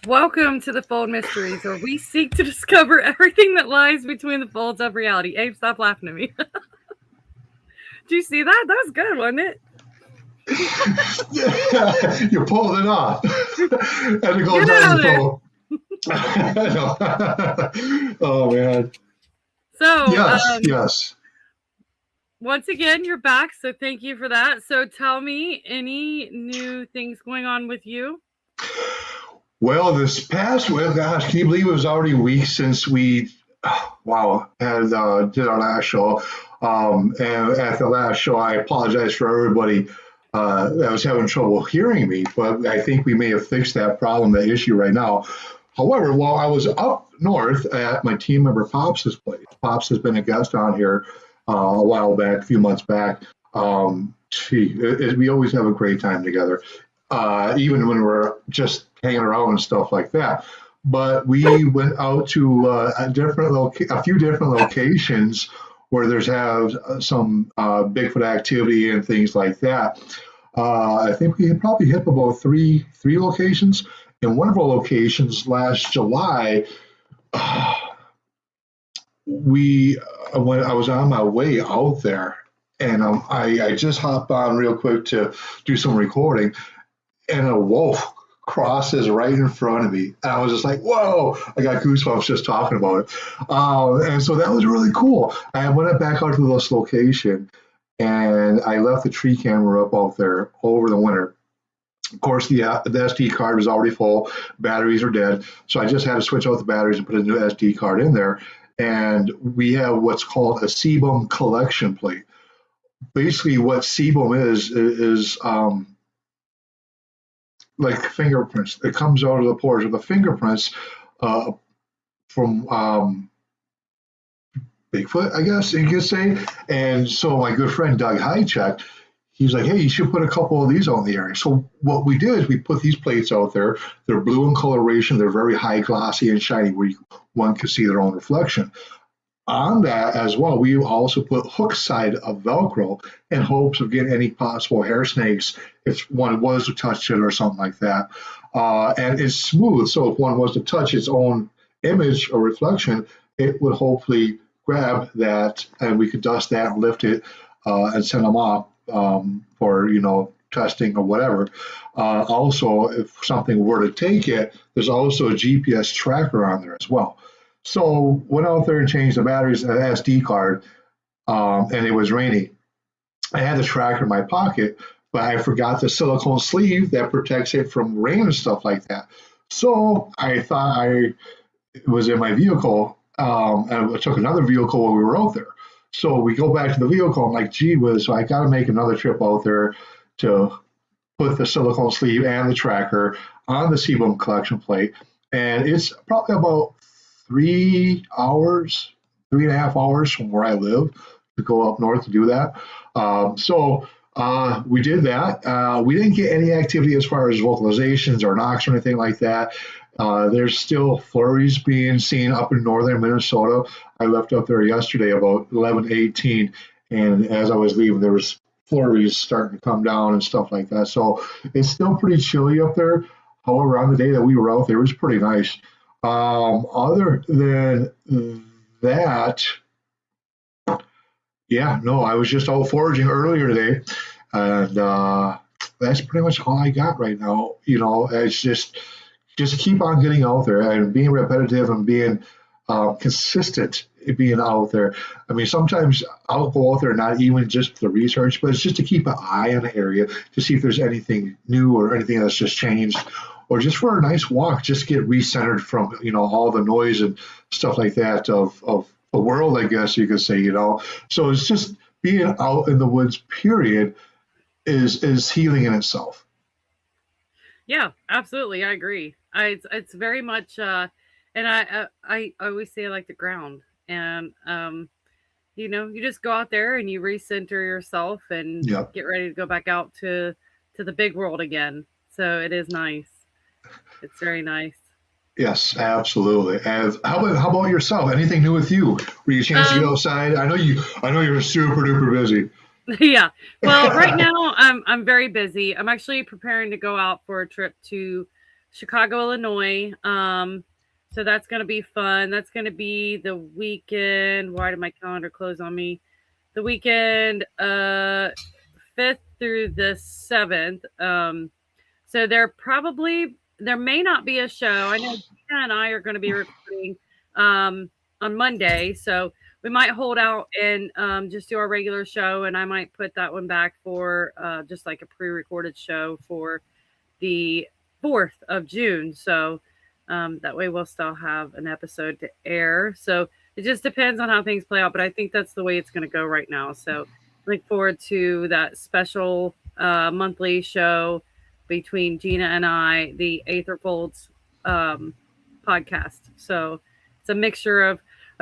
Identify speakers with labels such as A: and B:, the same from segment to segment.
A: Welcome to the Fold Mysteries, where we seek to discover everything that lies between the folds of reality. Abe, stop laughing at me. Did you see that? That was good, wasn't it?
B: You pulled it off. And it goes
A: Get it
B: on
A: out
B: the
A: there.
B: phone. Oh, man.
A: So,
B: Yes.
A: once again, you're back. So, thank you for that. So, tell me any new things going on with you?
B: Well, this past week, gosh, can you believe it was already a week since we, wow, had did our last show. And at the last show, I apologize for everybody that was having trouble hearing me, but I think we may have fixed that problem, that issue right now. However, while I was up north at my team member Pops' place, Pops has been a guest on here a while back, a few months back. We always have a great time together, even when we're just hanging around and stuff like that. But we went out to a few different locations where there's have some Bigfoot activity and things like that. I think we probably hit about three locations. In one of our locations last July, I was on my way out there, and I just hopped on real quick to do some recording, and a wolf crosses right in front of me. And I was just like, whoa, I got goosebumps just talking about it. And so that was really cool. I went back out to this location, and I left the tree camera up out there over the winter. Of course, the SD card was already full, batteries are dead, so I just had to switch out the batteries and put a new SD card in there. And we have what's called a sebum collection plate. Basically, what sebum is like fingerprints. It comes out of the pores of the fingerprints from Bigfoot, I guess you could say. And so my good friend Doug Hychek, he's like, hey, you should put a couple of these out in the area. So what we did is we put these plates out there. They're blue in coloration. They're very high, glossy, and shiny, where one can see their own reflection. On that as well, we also put hook side of Velcro in hopes of getting any possible hair snakes if one was to touch it or something like that. And it's smooth, so if one was to touch its own image or reflection, it would hopefully grab that, and we could dust that and lift it and send them off for testing or whatever. Also, if something were to take it, there's also a GPS tracker on there as well. So went out there and changed the batteries in the SD card, and it was rainy. I had the tracker in my pocket, but I forgot the silicone sleeve that protects it from rain and stuff like that. So I thought it was in my vehicle, and I took another vehicle while we were out there. So we go back to the vehicle. I'm like, gee whiz, so I got to make another trip out there to put the silicone sleeve and the tracker on the sebum collection plate. And it's probably about 3.5 hours from where I live to go up north to do that. So we did that. We didn't get any activity as far as vocalizations or knocks or anything like that. There's still flurries being seen up in northern Minnesota. I left up there yesterday about 11:18, and as I was leaving, there was flurries starting to come down and stuff like that. So it's still pretty chilly up there. However, on the day that we were out there, it was pretty nice. Other than that, yeah, no, I was just out foraging earlier today, and that's pretty much all I got right now. It's just keep on getting out there and being repetitive and being consistent, being out there. I mean, sometimes I'll go out there not even just for the research, but it's just to keep an eye on the area to see if there's anything new or anything that's just changed, or just for a nice walk, just get recentered from all the noise and stuff like that of the world, I guess you could say. So it's just being out in the woods, period, is healing in itself.
A: Yeah, absolutely. I agree. It's very much, and I always say I like the ground, and you just go out there and you recenter yourself and
B: Yeah.
A: get ready to go back out to the big world again. So it is nice. It's very nice.
B: Yes, absolutely. And how about yourself? Anything new with you? Were you a chance to get
A: Um,
B: outside? I know you're super duper busy.
A: yeah. Well, right now I'm very busy. I'm actually preparing to go out for a trip to Chicago, Illinois. So that's going to be fun. That's going to be the weekend. Why did my calendar close on me? The weekend 5th through the 7th. So there may not be a show. I know Gina and I are going to be recording on Monday, so we might hold out and just do our regular show, and I might put that one back for just like a pre-recorded show for the 4th of June. So that way we'll still have an episode to air. So it just depends on how things play out, but I think that's the way it's going to go right now. So look forward to that special monthly show between Gina and I, the Aether Folds podcast. So it's a mixture of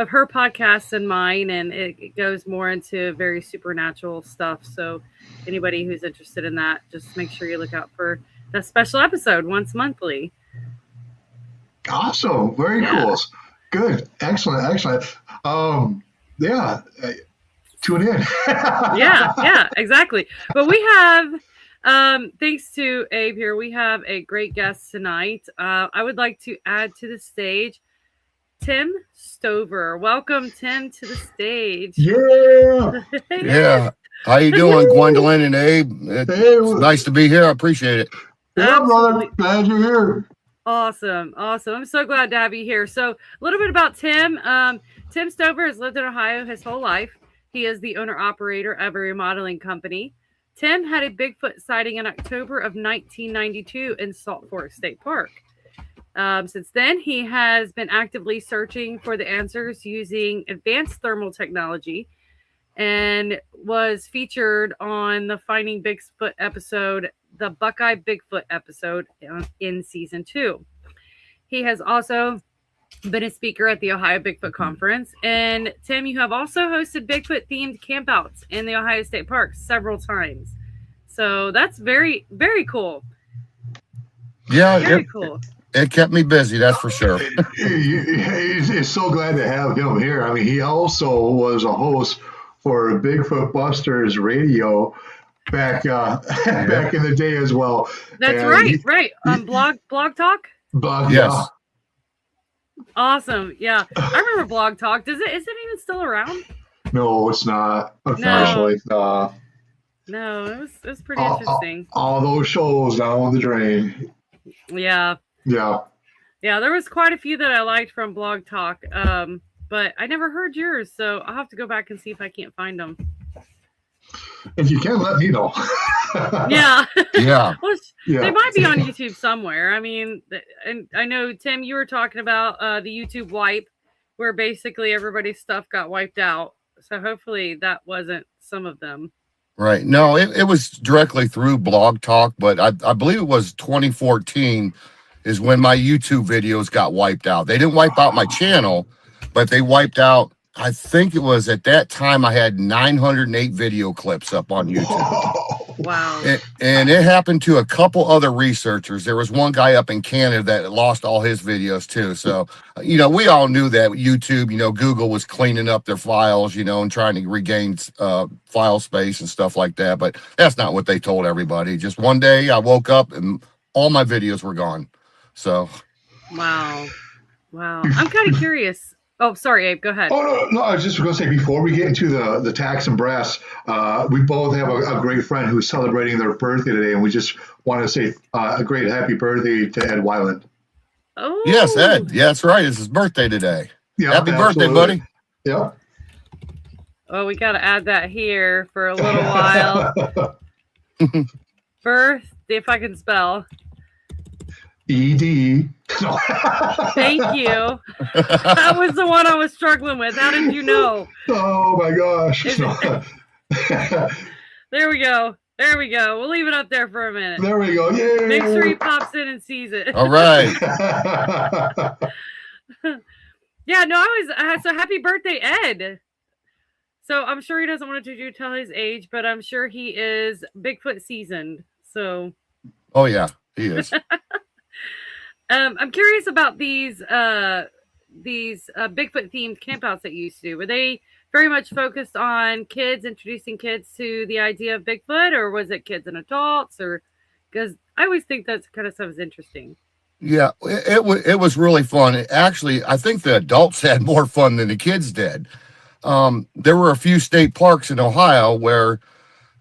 A: her podcasts and mine, and it goes more into very supernatural stuff. So anybody who's interested in that, just make sure you look out for that special episode once monthly.
B: Awesome. Very cool. Good. Excellent. Yeah. Tune in.
A: yeah, exactly. But we have, thanks to Abe here, we have a great guest tonight. I would like to add to the stage Tim Stover. Welcome, Tim, to the stage.
B: Yeah.
C: Yeah. How you doing, Gwendolyn and Abe? It's nice to be here. I appreciate it.
B: Yeah, brother. Glad you're here.
A: Awesome. I'm so glad to have you here. So a little bit about Tim. Tim Stover has lived in Ohio his whole life. He is the owner-operator of a remodeling company. Tim had a Bigfoot sighting in October of 1992 in Salt Fork State Park. Since then, he has been actively searching for the answers using advanced thermal technology and was featured on the Finding Bigfoot episode, the Buckeye Bigfoot episode in season 2. He has also been a speaker at the Ohio Bigfoot Conference. And Tim, you have also hosted Bigfoot themed campouts in the Ohio State Park several times. So that's very, very cool.
C: Yeah,
A: very cool.
C: It kept me busy, that's for sure.
B: He's so glad to have him here. I mean, he also was a host for Bigfoot Busters Radio back back in the day as well.
A: That's and right. On Blog Talk.
B: Blog,
C: yes.
B: Yeah.
A: Awesome. Yeah, I remember Blog Talk. Is it even still around?
B: No, it's not. Unfortunately,
A: no. It was pretty interesting.
B: All those shows down the drain.
A: Yeah. There was quite a few that I liked from Blog Talk, but I never heard yours, so I'll have to go back and see if I can't find them.
B: If you can, let me know.
A: Yeah. Well,
B: yeah.
A: They might be on YouTube somewhere. I mean, and I know, Tim, you were talking about the YouTube wipe, where basically everybody's stuff got wiped out. So hopefully that wasn't some of them.
C: Right. No, it was directly through Blog Talk, but I believe it was 2014 is when my YouTube videos got wiped out. They didn't wipe out my channel, but they wiped out, I think it was at that time I had 908 video clips up on YouTube.
A: Wow.
C: And it happened to a couple other researchers. There was one guy up in Canada that lost all his videos too. So, we all knew that YouTube, Google was cleaning up their files, and trying to regain file space and stuff like that. But that's not what they told everybody. Just one day I woke up and all my videos were gone. So.
A: Wow. I'm kind of curious. Oh, sorry, Abe, go ahead.
B: Oh, no, I was just going to say, before we get into the tax and brass, we both have a great friend who's celebrating their birthday today, and we just want to say a great happy birthday to Ed Weiland.
A: Oh.
C: Yes, Ed. Yeah, that's right. It's his birthday today.
B: Yeah,
C: happy birthday, buddy.
B: Yeah.
A: Well, we got to add that here for a little while. Birth, if I can spell.
B: ED.
A: Thank you. That was the one I was struggling with. How did you know?
B: Oh my gosh.
A: There we go. We'll leave it up there for a minute.
B: There we go. Yay.
A: Make sure he pops in and sees it.
C: All right.
A: Yeah, no, so happy birthday, Ed. So I'm sure he doesn't want to tell his age, but I'm sure he is Bigfoot seasoned. So.
C: Oh yeah, he is.
A: I'm curious about these Bigfoot themed campouts that you used to do. Were they very much focused on kids, introducing kids to the idea of Bigfoot, or was it kids and adults? Or because I always think that kind of stuff is interesting.
C: Yeah, it was really fun. Actually, I think the adults had more fun than the kids did. There were a few state parks in Ohio where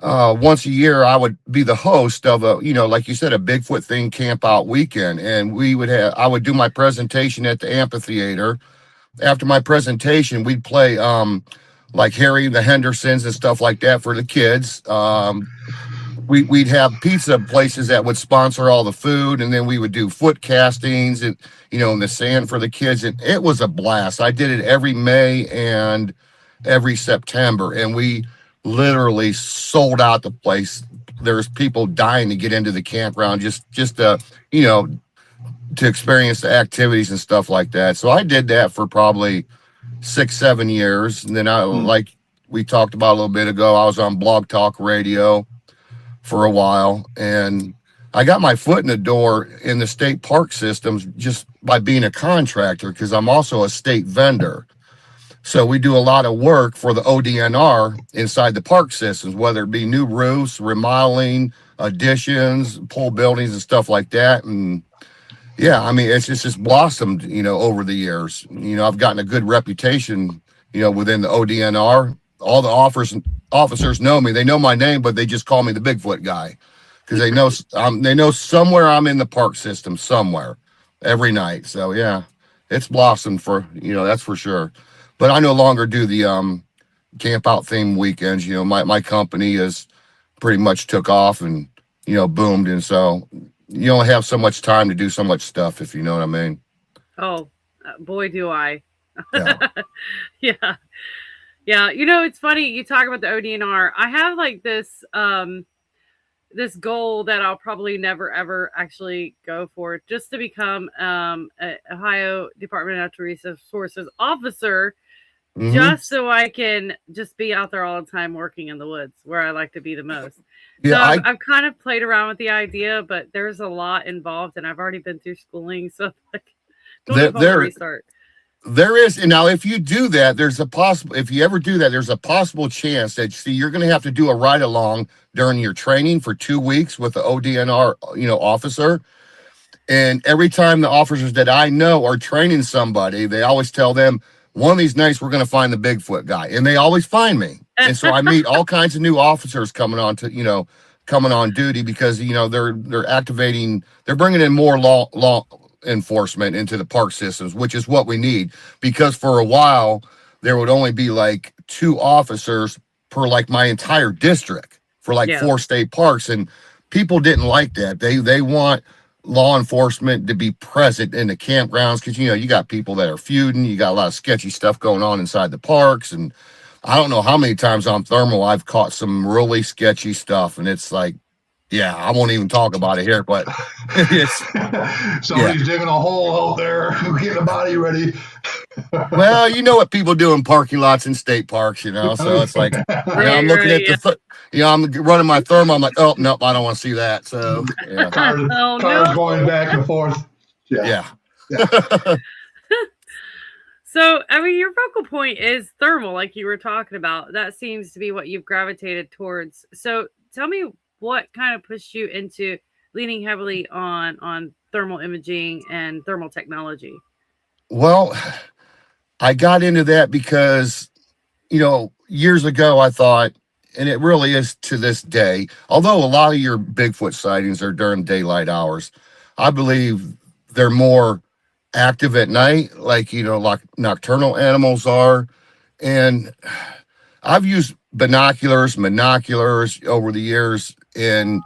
C: once a year I would be the host of a, like you said, a Bigfoot thing camp out weekend, and I would do my presentation at the amphitheater. After my presentation, we'd play like Harry and the Hendersons and stuff like that for the kids. We'd have pizza places that would sponsor all the food, and then we would do foot castings and in the sand for the kids, and it was a blast. I did it every May and every September, and we literally sold out the place. There's people dying to get into the campground just you know to experience the activities and stuff like that. So I did that for probably 6 7 years, and then I,
B: Hmm.
C: like we talked about a little bit ago, I was on Blog Talk Radio for a while, and I got my foot in the door in the state park systems just by being a contractor, because I'm also a state vendor. So we do a lot of work for the ODNR inside the park systems, whether it be new roofs, remodeling, additions, pole buildings, and stuff like that. And yeah, I mean, it's just blossomed, over the years. I've gotten a good reputation, within the ODNR. All the officers know me. They know my name, but they just call me the Bigfoot guy because they know somewhere I'm in the park system somewhere every night. So yeah, it's blossomed for that's for sure. But I no longer do the camp out theme weekends. My company is pretty much took off and boomed, and so you only have so much time to do so much stuff, if you know what I mean.
A: Oh, boy, do I.
C: Yeah.
A: Yeah. Yeah. It's funny you talk about the ODNR. I have like this goal that I'll probably never ever actually go for, just to become a Ohio Department of Natural Resources officer,
C: Hmm.
A: just so I can just be out there all the time working in the woods where I like to be the most. So
C: Yeah,
A: I've kind of played around with the idea, but there's a lot involved, and I've already been through schooling, so like, don't know
C: there
A: if I want to
C: there
A: restart.
C: there is, and now if you do that, if you ever do that, there's a possible chance that, see, you're going to have to do a ride along during your training for 2 weeks with the ODNR officer. And every time the officers that I know are training somebody, they always tell them, one of these nights we're going to find the Bigfoot guy, and they always find me. And so I meet all kinds of new officers coming on duty, because they're activating, they're bringing in more law enforcement into the park systems, which is what we need. Because for a while there would only be like 2 officers per like my entire district for like
A: Yeah.
C: 4 state parks, and people didn't like that. They want law enforcement to be present in the campgrounds, because you got people that are feuding, you got a lot of sketchy stuff going on inside the parks. And I don't know how many times on thermal I've caught some really sketchy stuff, and it's like, yeah, I won't even talk about it here, but it's, yeah.
B: Somebody's digging a hole out there, getting a body ready.
C: Well, you know what people do in parking lots and state parks, so it's like, I'm
A: Right,
C: looking
A: right,
C: at
A: yeah.
C: I'm running my thermal, I'm like, oh nope, I don't want to see that. So yeah.
B: cars,
A: Oh
B: cars
A: no.
B: going back and forth. Yeah,
C: Yeah.
B: yeah.
A: So, I mean, your focal point is thermal, like you were talking about. That seems to be what you've gravitated towards. So, tell me what kind of pushed you into leaning heavily on thermal imaging and thermal technology.
C: Well, I got into that because years ago I thought, and it really is to this day, although a lot of your Bigfoot sightings are during daylight hours, I believe they're more active at night, like, like nocturnal animals are. And I've used monoculars over the years, and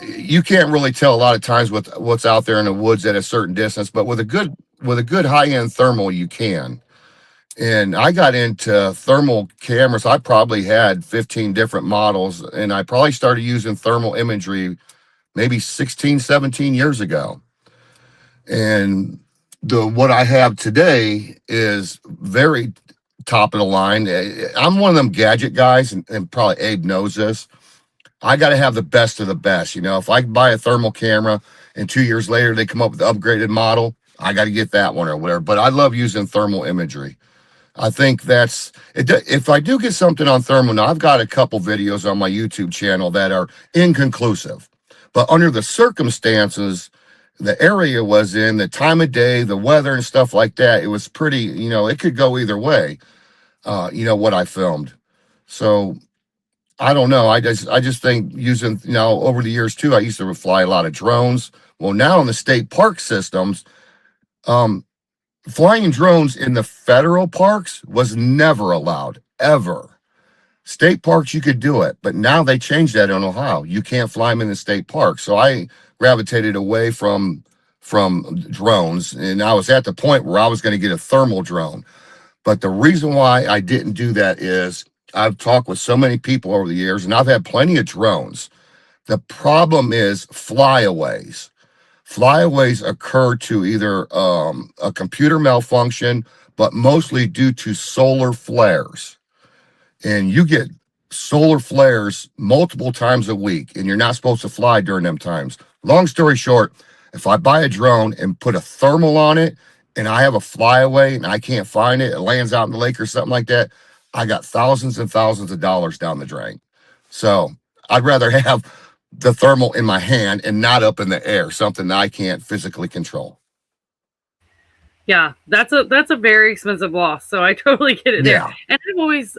C: you can't really tell a lot of times with what's out there in the woods at a certain distance, but with a good high-end thermal, you can. And I got into thermal cameras. I probably had 15 different models, and I probably started using thermal imagery maybe 16, 17 years ago. And the what I have today is very top of the line. I'm one of them gadget guys, and probably Abe knows this. I got to have the best of the best. If I buy a thermal camera and 2 years later they come up with the upgraded model, I got to get that one or whatever. But I love using thermal imagery. I think that's it. If I do get something on thermal, now I've got a couple videos on my YouTube channel that are inconclusive, but under the circumstances the area was in, the time of day, the weather and stuff like that. It was pretty, it could go either way. What I filmed. So I don't know. I just think using, over the years too, I used to fly a lot of drones. Well, now in the state park systems, um, flying drones in the federal parks was never allowed, ever. State parks, you could do it, but now they changed that in Ohio. You can't fly them in the state park. So I gravitated away from drones, and I was at the point where I was going to get a thermal drone. But the reason why I didn't do that is I've talked with so many people over the years, and I've had plenty of drones. The problem is flyaways. Flyaways occur to either a computer malfunction, but mostly due to solar flares. And you get solar flares multiple times a week, and you're not supposed to fly during them times. Long story short, if I buy a drone and put a thermal on it, and I have a flyaway and I can't find it, it lands out in the lake or something like that, I got thousands and thousands of dollars down the drain. So I'd rather have the thermal in my hand and not up in the air, something that I can't physically control.
A: Yeah, that's a very expensive loss. So I totally get it there.
C: Yeah.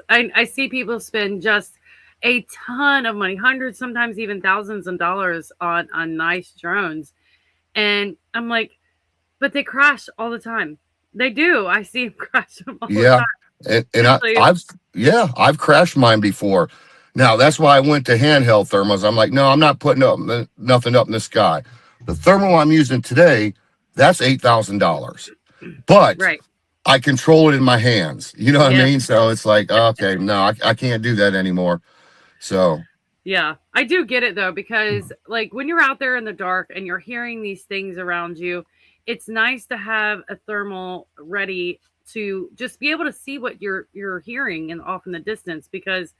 A: And I see people spend just a ton of money, hundreds, sometimes even thousands of dollars on nice drones. And I'm like, but they crash all the time. They do. I see them crash them all the
C: Yeah.
A: time.
C: And
A: Especially,
C: I've crashed mine before. Now that's why I went to handheld thermals. I'm like, no, I'm not putting up nothing up in the sky. The thermal I'm using today, that's $8,000. But
A: right.
C: I control it in my hands. You know what I
A: Yes.
C: mean? So it's like, okay, no, I can't do that anymore. So
A: Yeah, I do get it though, because like when you're out there in the dark and you're hearing these things around you, it's nice to have a thermal ready to just be able to see what you're hearing and off in the distance, because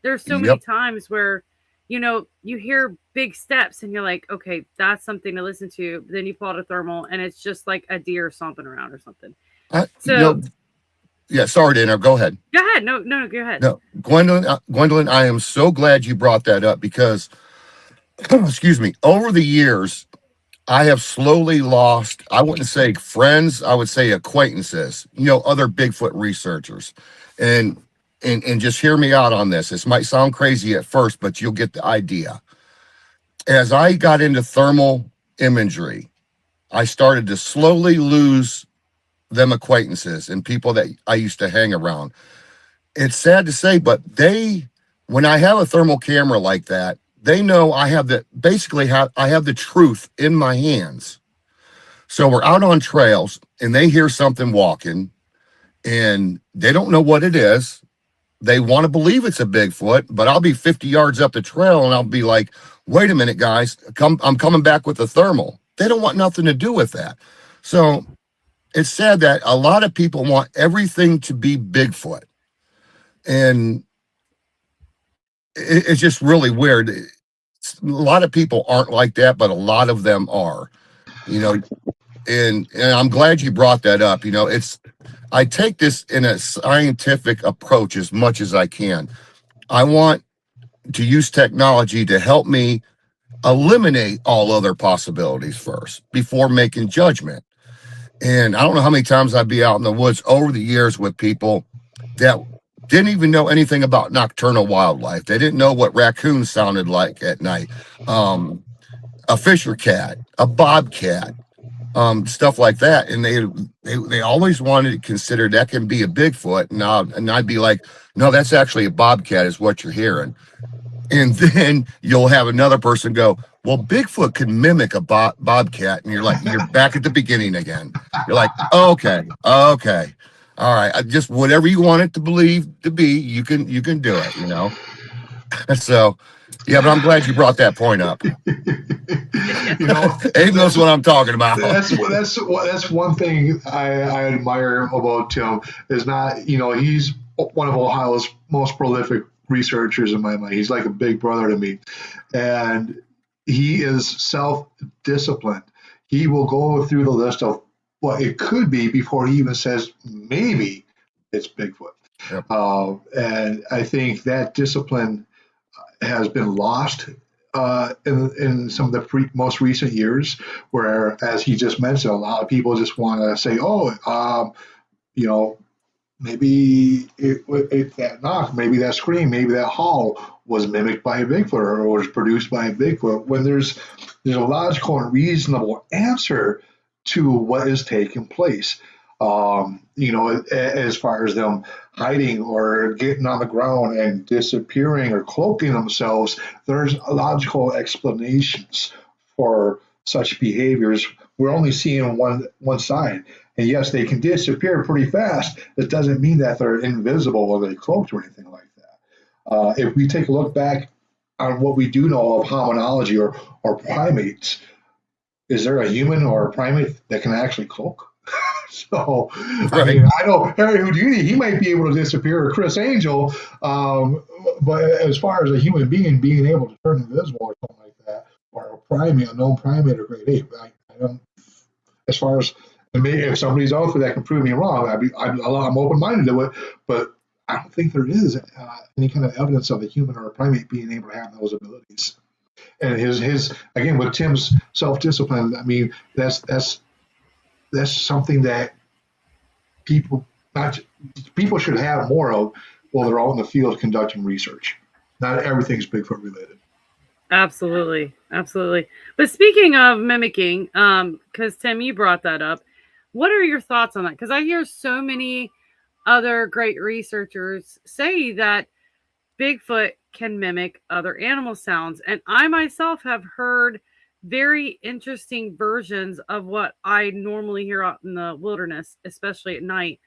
A: there's so many
C: yep.
A: times where you hear big steps and you're like, okay, that's something to listen to. But then you pull out a thermal and it's just like a deer stomping around or something.
C: I, you
A: So
C: know, yeah, sorry to interrupt. Go ahead.
A: go ahead. No, no, go ahead.
C: No, Gwendolyn, I am so glad you brought that up because, excuse me, over the years, I have slowly lost, I wouldn't say friends, I would say acquaintances, other Bigfoot researchers. And and just hear me out on this. This might sound crazy at first, but you'll get the idea. As I got into thermal imagery, I started to slowly lose them acquaintances and people that I used to hang around. It's sad to say, but when I have a thermal camera like that, they know I have I have the truth in my hands. So we're out on trails and they hear something walking and they don't know what it is. They want to believe it's a Bigfoot, but I'll be 50 yards up the trail and I'll be like, wait a minute, guys, I'm coming back with the thermal. They don't want nothing to do with that. So it's sad that a lot of people want everything to be Bigfoot. And it's just really weird. A lot of people aren't like that, but a lot of them are, you know, and I'm glad you brought that up. I take this in a scientific approach as much as I can. I want to use technology to help me eliminate all other possibilities first before making judgment. And I don't know how many times I'd be out in the woods over the years with people that didn't even know anything about nocturnal wildlife. They didn't know what raccoons sounded like at night. A fisher cat, a bobcat, stuff like that. And they always wanted to consider that can be a Bigfoot. And I'd be like, no, that's actually a bobcat is what you're hearing. And then you'll have another person go, well, Bigfoot could mimic a bobcat. And you're back at the beginning again. You're like, okay. All right. Just whatever you want it to believe to be, you can do it, So, yeah, but I'm glad you brought that point up. Abe knows what I'm talking about.
B: That's one thing I admire about Tim is not, he's one of Ohio's most prolific researchers in my mind. He's like a big brother to me. And he is self-disciplined. He will go through the list of what it could be before he even says maybe it's Bigfoot.
C: Yep.
B: And I think that discipline has been lost in some of the most recent years, where, as he just mentioned, a lot of people just want to say, oh, you know, maybe that knock, maybe that scream, maybe that howl was mimicked by a Bigfoot or was produced by a Bigfoot. When there's a logical and reasonable answer to what is taking place. As far as them hiding or getting on the ground and disappearing or cloaking themselves, there's logical explanations for such behaviors. We're only seeing one side. And yes, they can disappear pretty fast. It doesn't mean that they're invisible or they're cloaked or anything like that. If we take a look back on what we do know of hominology or primates, is there a human or a primate that can actually cloak? So, I
C: Right.
B: mean, I know Harry Houdini, he might be able to disappear, or Chris Angel, but as far as a human being able to turn invisible or something like that, or a primate, a known primate or great ape, I don't. As far as, and maybe if somebody's out there that can prove me wrong, I'm open minded to it, but I don't think there is any kind of evidence of a human or a primate being able to have those abilities. And his again with Tim's self discipline, I mean that's something that people not people should have more of while they're out in the field conducting research. Not everything's Bigfoot related.
A: Absolutely, absolutely. But speaking of mimicking, because Tim, you brought that up. What are your thoughts on that? Because I hear so many other great researchers say that Bigfoot can mimic other animal sounds, and I myself have heard very interesting versions of what I normally hear out in the wilderness, especially at night,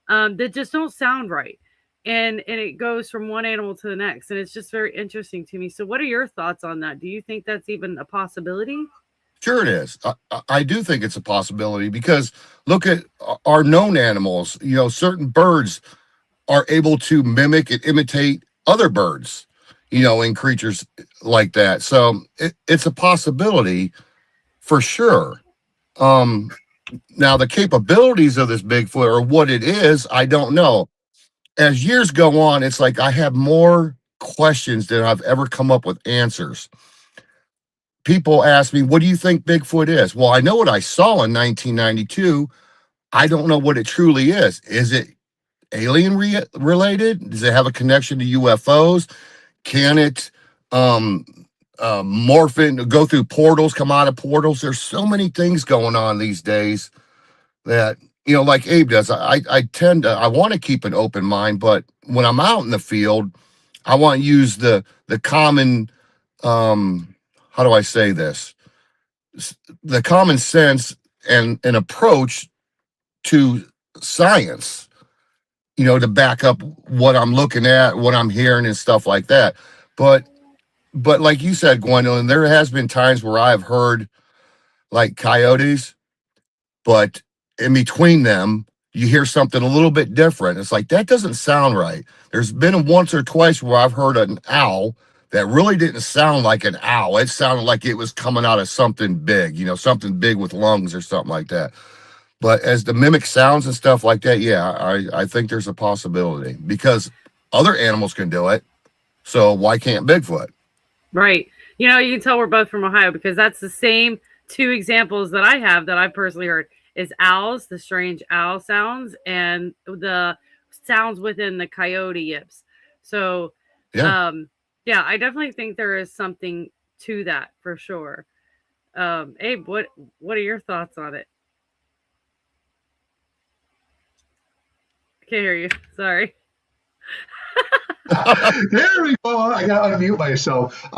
A: that just don't sound right. And it goes from one animal to the next, and it's just very interesting to me. So, what are your thoughts on that? Do you think that's even a possibility?
C: Sure, it is. I do think it's a possibility because look at our known animals. Certain birds are able to mimic and imitate other birds, and creatures like that. So it's a possibility for sure. Um, Now, the capabilities of this Bigfoot or what it is, I don't know. As years go on, it's like I have more questions than I've ever come up with answers. People ask me, what do you think Bigfoot is? Well, I know what I saw in 1992. I don't know what it truly is. Is it alien related? Does it have a connection to UFOs? Can it um, morph in, go through portals, come out of portals? There's so many things going on these days that, like Abe does. I want to keep an open mind, but when I'm out in the field, I want to use the common, how do I say this? The common sense and an approach to science, to back up what I'm looking at, what I'm hearing, and stuff like that. But like you said, Gwendolyn, there has been times where I've heard like coyotes, but in between them, you hear something a little bit different. It's like that doesn't sound right. There's been once or twice where I've heard an owl that really didn't sound like an owl. It sounded like it was coming out of something big, something big with lungs or something like that. But as the mimic sounds and stuff like that, yeah, I think there's a possibility because other animals can do it. So why can't Bigfoot?
A: Right. You can tell we're both from Ohio because that's the same two examples that I have that I personally heard is owls, the strange owl sounds, and the sounds within the coyote yips. So,
C: Yeah.
A: um, yeah, I definitely think there is something to that for sure. Abe, what are your thoughts on it? I can't hear you. Sorry.
B: There we go. I got to unmute myself.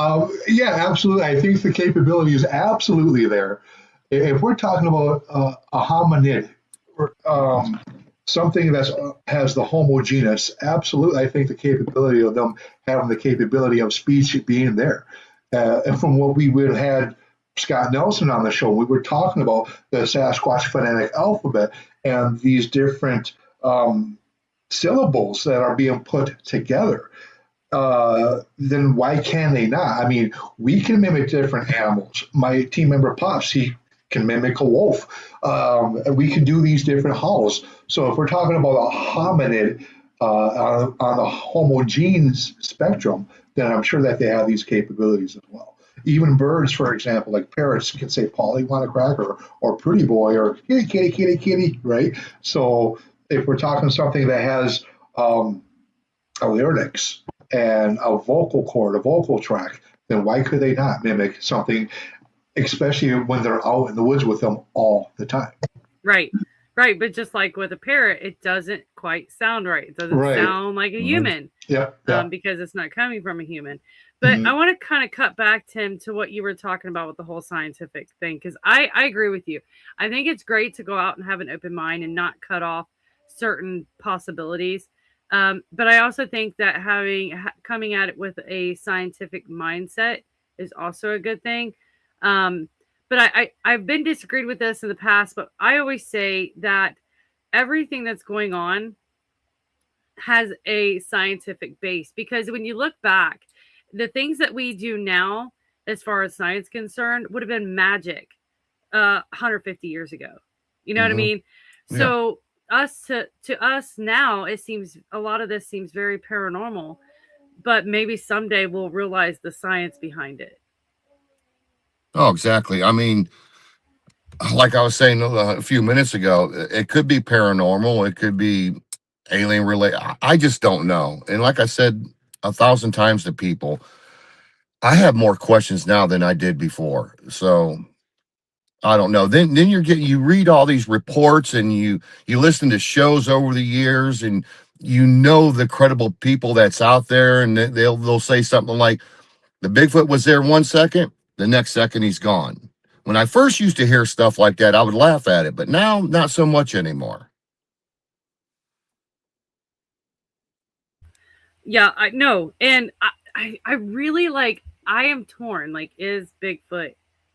B: Yeah, absolutely. I think the capability is absolutely there. If we're talking about a hominid, or, something that has the Homo genus, absolutely, I think the capability of them having the capability of speech being there. And from what we would have had Scott Nelson on the show, we were talking about the Sasquatch phonetic alphabet and these different syllables that are being put together. Then why can they not? I mean, we can mimic different animals. My team member Pops, he can mimic a wolf. And we can do these different howls. So if we're talking about a hominid on the Homo genes spectrum, then I'm sure that they have these capabilities as well. Even birds, for example, like parrots can say, Polly, want a cracker? Or pretty boy, or kitty, kitty, kitty, kitty, right? So if we're talking something that has um, a larynx and a vocal cord, a vocal tract, then why could they not mimic something, especially when they're out in the woods with them all the time?
A: Right. Right. But just like with a parrot, it doesn't quite sound right. It doesn't
B: Right.
A: sound like a
B: Mm-hmm.
A: human,
B: Yep. Yep.
A: because it's not coming from a human. But
B: Mm-hmm.
A: I want to kind of cut back, Tim, to what you were talking about with the whole scientific thing, because I agree with you. I think it's great to go out and have an open mind and not cut off certain possibilities. But I also think that coming at it with a scientific mindset is also a good thing. Um, but I've been disagreed with this in the past, but I always say that everything that's going on has a scientific base, because when you look back, the things that we do now as far as science concerned would have been magic 150 years ago. You know what I
C: Hmm.
A: mean?
C: Yeah.
A: So us to us now, it seems a lot of this seems very paranormal, but maybe someday we'll realize the science behind it.
C: Oh, exactly. I mean, like I was saying a few minutes ago, it could be paranormal. It could be alien related. I just don't know. And like I said 1,000 times to people, I have more questions now than I did before. So I don't know. Then you read all these reports and you listen to shows over the years and the credible people that's out there and they'll say something like the Bigfoot was there 1 second, the next second he's gone. When I first used to hear stuff like that, I would laugh at it, but now not so much anymore.
A: Yeah, I know. And I really like, I am torn. Like, is Bigfoot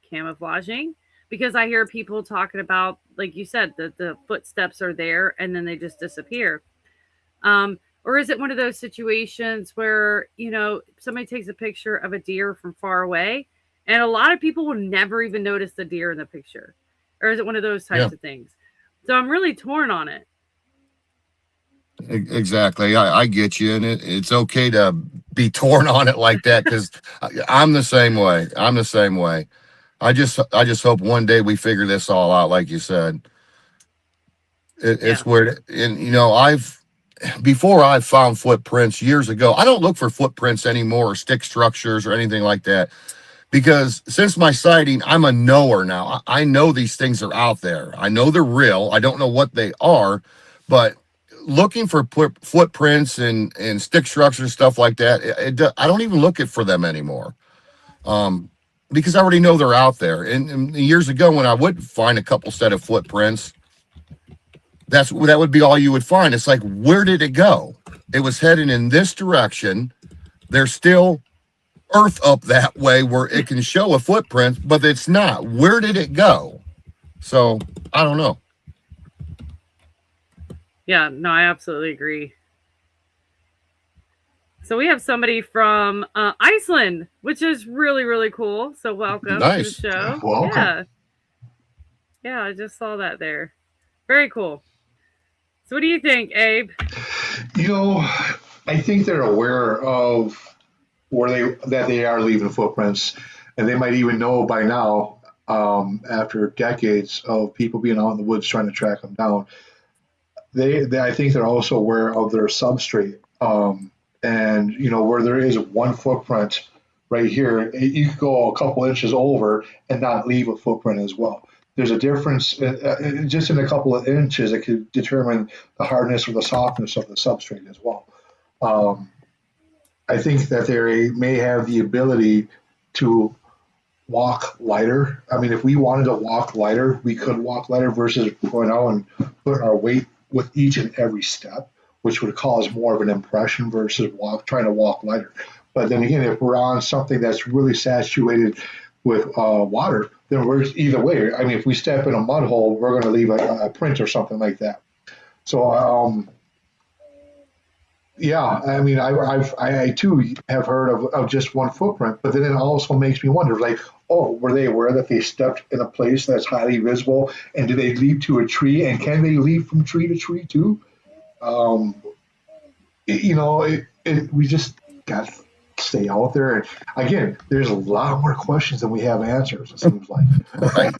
A: camouflaging? Because I hear people talking about, like you said, the footsteps are there and then they just disappear. Or is it one of those situations where, somebody takes a picture of a deer from far away and a lot of people will never even notice the deer in the picture? Or is it one of those
C: Yeah,
A: types of things? So I'm really torn on it.
C: exactly. I get you, and it's okay to be torn on it like that because I'm the same way. I'm the same way. I just hope one day we figure this all out, like you said.
A: Yeah.
C: It's weird, and I've before I found footprints years ago. I don't look for footprints anymore, or stick structures, or anything like that, because since my sighting, I'm a knower now. I know these things are out there. I know they're real. I don't know what they are, but looking for footprints and stick structures, stuff like that, I don't even look for them anymore. Um, because I already know they're out there. And years ago, when I would find a couple set of footprints, that would be all you would find. It's like, where did it go? It was heading in this direction. There's still earth up that way where it can show a footprint, but it's not. Where did it go? So I don't know.
A: Yeah, no, I absolutely agree. So we have somebody from Iceland, which is really, really cool. So welcome to the
C: Nice.
A: show.
B: Welcome.
A: Yeah. Yeah, I just saw that there. Very cool. So what do you think, Abe?
B: You know, I think they're aware of where they are leaving footprints, and they might even know by now, after decades of people being out in the woods trying to track them down. They I think they're also aware of their substrate, and where there is one footprint right here, you could go a couple inches over and not leave a footprint as well. There's a difference just in a couple of inches. It could determine the hardness or the softness of the substrate as well. Um, I think that they may have the ability to walk lighter. I mean, if we wanted to walk lighter, we could walk lighter versus going out and putting our weight with each and every step, which would cause more of an impression versus trying to walk lighter. But then again, if we're on something that's really saturated with water, then we're either way. I mean, if we step in a mud hole, we're going to leave a print or something like that. So yeah, I mean, I too have heard of just one footprint, but then it also makes me wonder, like, oh, were they aware that they stepped in a place that's highly visible, and did they leap to a tree, and can they leap from tree to tree too? Um, we just got stay out there. And again, there's a lot more questions than we have answers, it seems like.
C: Right.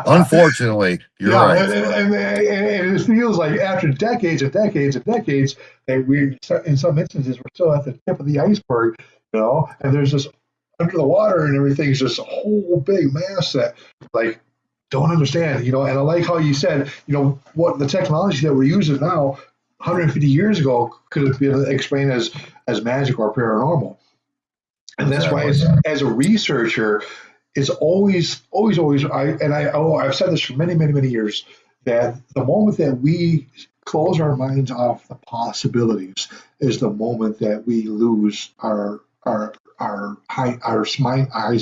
C: Unfortunately, you're
B: Yeah,
C: right.
B: and it feels like after decades and decades and decades, that we, in some instances, we're still at the tip of the iceberg, and there's this under the water and everything's just a whole big mass that, like, don't understand, and I like how you said, what the technology that we're using now, 150 years ago, could have been explained as magic or paranormal. And that's why,
C: Exactly.
B: as a researcher, it's always. I've said this for many, many, many years, that the moment that we close our minds off the possibilities is the moment that we lose our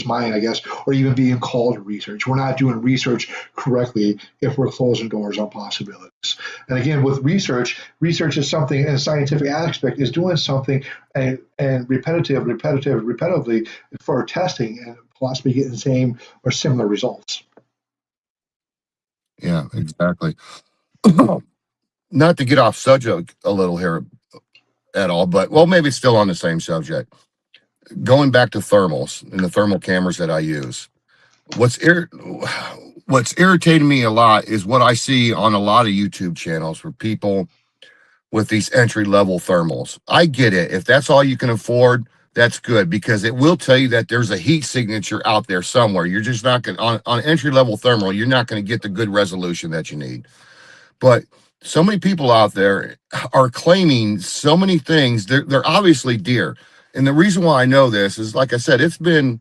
B: mind, I guess, or even being called research. We're not doing research correctly if we're closing doors on possibilities. And again, with research is something, and a scientific aspect is doing something and repetitively for testing and possibly getting the same or similar results.
C: Yeah, exactly. Not to get off subject a little here at all, but well, maybe still on the same subject. Going back to thermals and the thermal cameras that I use, what's irritating me a lot is what I see on a lot of YouTube channels for people with these entry level thermals. I get it. If that's all you can afford, that's good, because it will tell you that there's a heat signature out there somewhere. You're just not going on entry level thermal, you're not going to get the good resolution that you need. But so many people out there are claiming so many things. They're obviously deer. And the reason why I know this is, like I said, it's been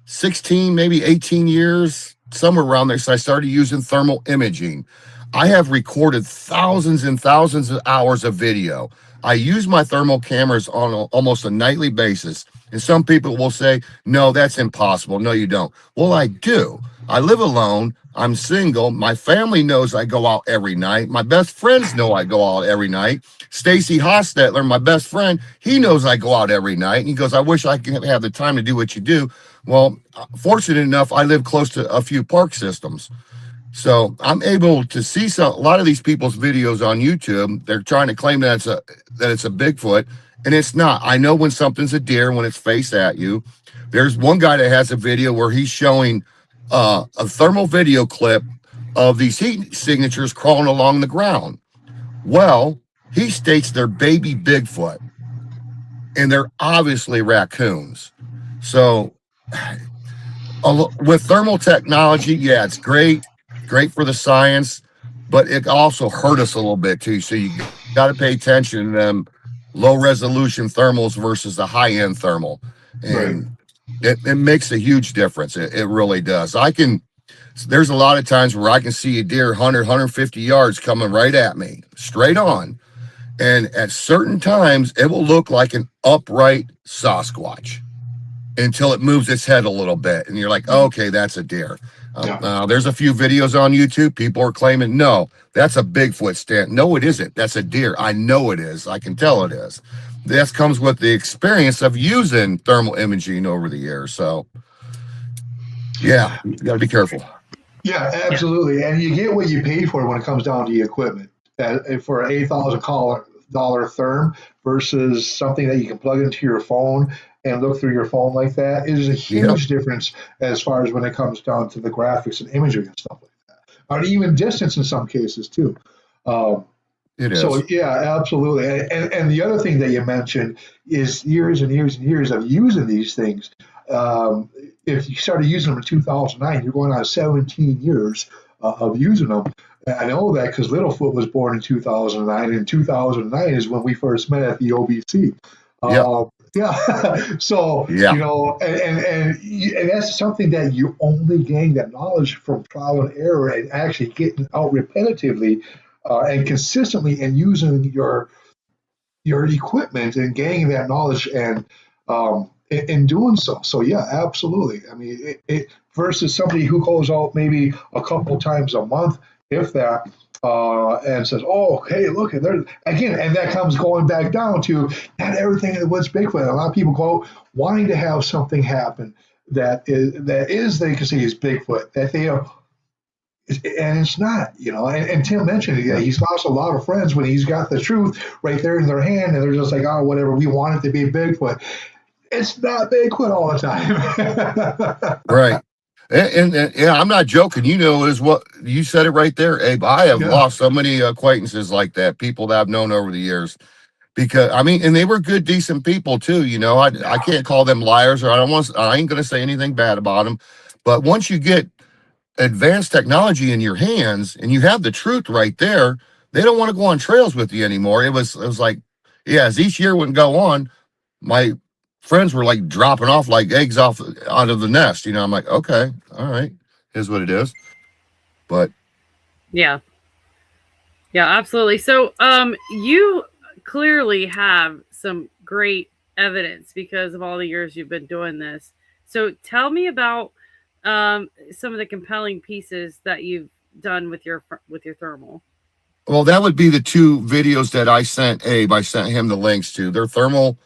C: 16, maybe 18 years, somewhere around there, since I started using thermal imaging. I have recorded thousands and thousands of hours of video. I use my thermal cameras on almost a nightly basis. And some people will say, no, that's impossible. No, you don't. Well, I do. I live alone. I'm single. My family knows I go out every night. My best friends know I go out every night. Stacy Hostetler, my best friend, he knows I go out every night. And he goes, I wish I could have the time to do what you do. Well, fortunate enough, I live close to a few park systems. So I'm able to see a lot of these people's videos on YouTube. They're trying to claim that it's a Bigfoot, and it's not. I know when something's a deer when it's face at you. There's one guy that has a video where he's showing a thermal video clip of these heat signatures crawling along the ground. Well, he states they're baby Bigfoot, and they're obviously raccoons. So with thermal technology, yeah, it's great for the science, but it also hurt us a little bit too. So you got to pay attention to them low resolution thermals versus the high end thermal,
B: Right.
C: and it makes a huge difference. It really does. There's a lot of times where I can see a deer 150 yards coming right at me straight on, and at certain times it will look like an upright Sasquatch until it moves its head a little bit, and you're like, oh, okay, that's a deer. There's a few videos on YouTube. People are claiming, no, that's a Bigfoot stand. No, it isn't. That's a deer. I know it is. I can tell it is. This comes with the experience of using thermal imaging over the years. So, yeah, you got to be careful.
B: Yeah, absolutely. And you get what you pay for when it comes down to the equipment. For an $8,000 therm versus something that you can plug into your phone and look through your phone like that, is a huge difference as far as when it comes down to the graphics and imagery and stuff like that, or even distance in some cases too.
C: It is.
B: So yeah, absolutely. And the other thing that you mentioned is years and years and years of using these things. If you started using them in 2009, you're going on 17 years of using them. I know that because Littlefoot was born in 2009, and 2009 is when we first met at the OBC. Yeah. So, and that's something that you only gain that knowledge from trial and error and actually getting out repetitively and consistently and using your equipment and gaining that knowledge and in doing so. So yeah, absolutely. I mean, it versus somebody who goes out maybe a couple times a month, if that, and says, "Oh, hey, look, and there again," and that comes going back down to not everything in the woods Bigfoot. A lot of people go wanting to have something happen that is they can say is Bigfoot that they are. And it's not, and Tim mentioned it. Yeah, he's lost a lot of friends when he's got the truth right there in their hand, and they're just like, oh, whatever, we want it to be Bigfoot. It's not Bigfoot all the time.
C: Right. And yeah, I'm not joking. You know, is what you said it right there, Abe. I have
B: Yeah.
C: lost so many acquaintances like that, people that I've known over the years. Because I mean, and they were good, decent people too. You know, I can't call them liars, or I ain't gonna say anything bad about them. But once you get advanced technology in your hands and you have the truth right there, they don't want to go on trails with you anymore. It was like, yeah, as each year would go on, my friends were like dropping off like eggs off out of the nest. You know, I'm like, okay, all right, here's what it is. But
A: Yeah. Yeah, absolutely. So, you clearly have some great evidence because of all the years you've been doing this. So, tell me about some of the compelling pieces that you've done with your thermal.
C: well, that would be the two videos that I sent Abe. I sent him the links to. They're thermal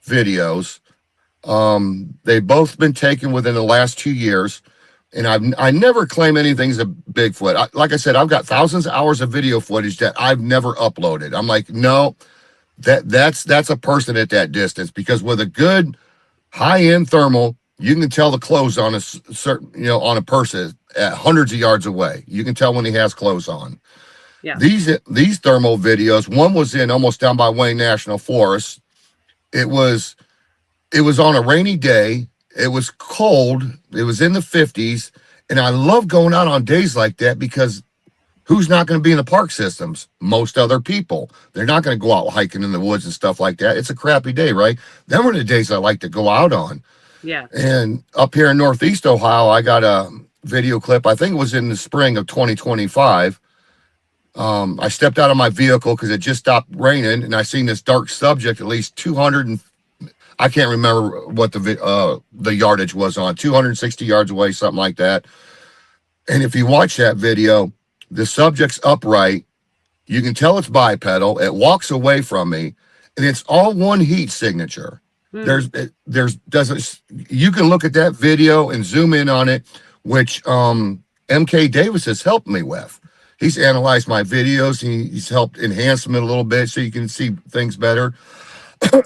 C: videos. They've both been taken within the last 2 years, and I never claim anything's a Bigfoot. Like I said, I've got thousands of hours of video footage that I've never uploaded. I'm like, no, that's a person at that distance, because with a good high end thermal, you can tell the clothes on a certain, you know, on a person at hundreds of yards away. You can tell when he has clothes on.
A: Yeah.
C: These thermal videos, one was in almost down by Wayne National Forest. It was it was on a rainy day. It was cold. It was in the 50s. And I love going out on days like that because who's not going to be in the park systems? Most other people. They're not going to go out hiking in the woods and stuff like that. It's a crappy day, right? Them are the days I like to go out on.
A: Yeah.
C: And up here in Northeast Ohio, I got a video clip. I think it was in the spring of 2025. I stepped out of my vehicle because it just stopped raining, and I seen this dark subject at least 200 and I can't remember what the yardage was on, 260 yards away, something like that. And if you watch that video, the subject's upright. You can tell it's bipedal. It walks away from me, and it's all one heat signature.
A: Hmm.
C: There's doesn't you can look at that video and zoom in on it, which MK Davis has helped me with. He's analyzed my videos. He's helped enhance them a little bit so you can see things better.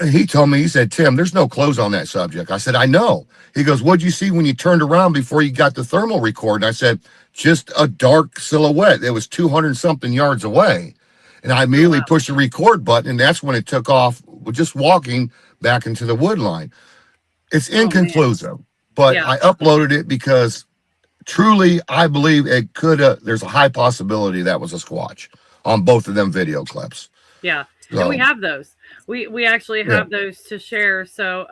C: He told me, he said, Tim, there's no clothes on that subject. I said, I know. He goes, what'd you see when you turned around before you got the thermal record? And I said, just a dark silhouette. It was 200 something yards away. And I
A: Oh
C: immediately
A: wow.
C: pushed the record button, and that's when it took off, just walking back into the wood line. It's
A: Oh man.
C: inconclusive, but
A: Yeah.
C: I uploaded it because truly I believe it could have, there's a high possibility that was a squatch on both of them video clips.
A: Yeah. And we
C: So,
A: have those. We actually
C: yeah.
A: have those to share. So,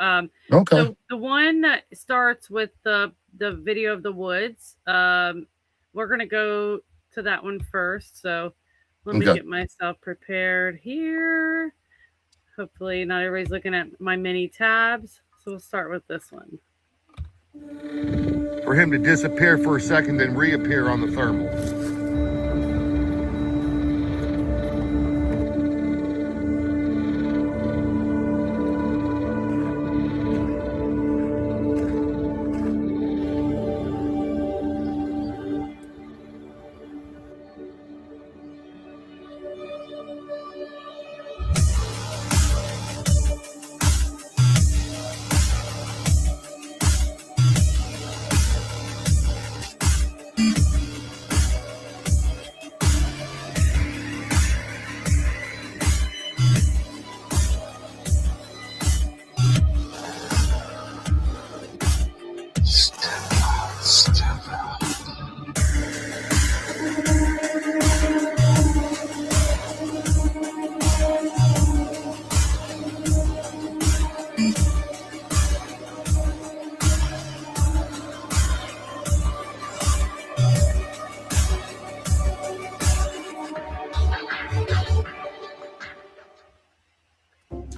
C: Okay.
A: the one that starts with the video of the woods, we're gonna go to that one first. So, let me
C: Okay.
A: get myself prepared here. Hopefully, not everybody's looking at my mini tabs. So we'll start with this one.
C: For him to disappear for a second, then reappear on the thermal.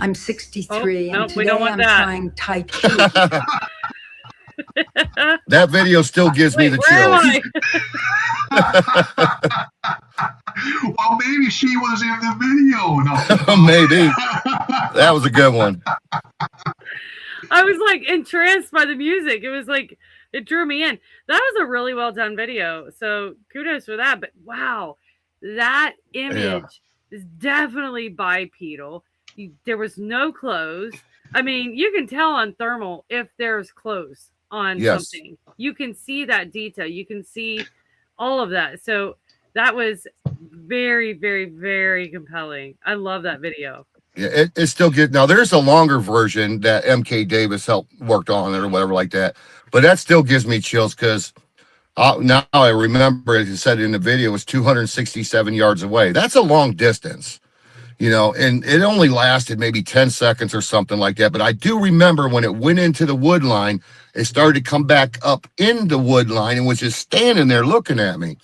D: I'm
A: Oh
D: 63
A: no,
D: and
A: we don't
D: today
A: want
D: I'm
A: that.
D: trying Tai Chi.
C: That video still gives me
A: Wait,
C: the
A: where am
C: chills.
A: I?
B: Well, maybe she was in the video. No.
C: Maybe. That was a good one.
A: I was like entranced by the music. It was like it drew me in. That was a really well done video. So kudos for that. But wow, that
C: Yeah.
A: image is definitely bipedal. There was no clothes. I mean, you can tell on thermal if there's clothes on
C: Yes.
A: something. You can see that detail. You can see all of that. So that was very, very, very compelling. I love that video.
C: Yeah, it still get now. There's a longer version that MK Davis helped worked on it or whatever like that, but that still gives me chills because now I remember, as you said in the video, it was 267 yards away. That's a long distance, and it only lasted maybe 10 seconds or something like that. But I do remember when it went into the wood line, it started to come back up in the wood line and was just standing there looking at me.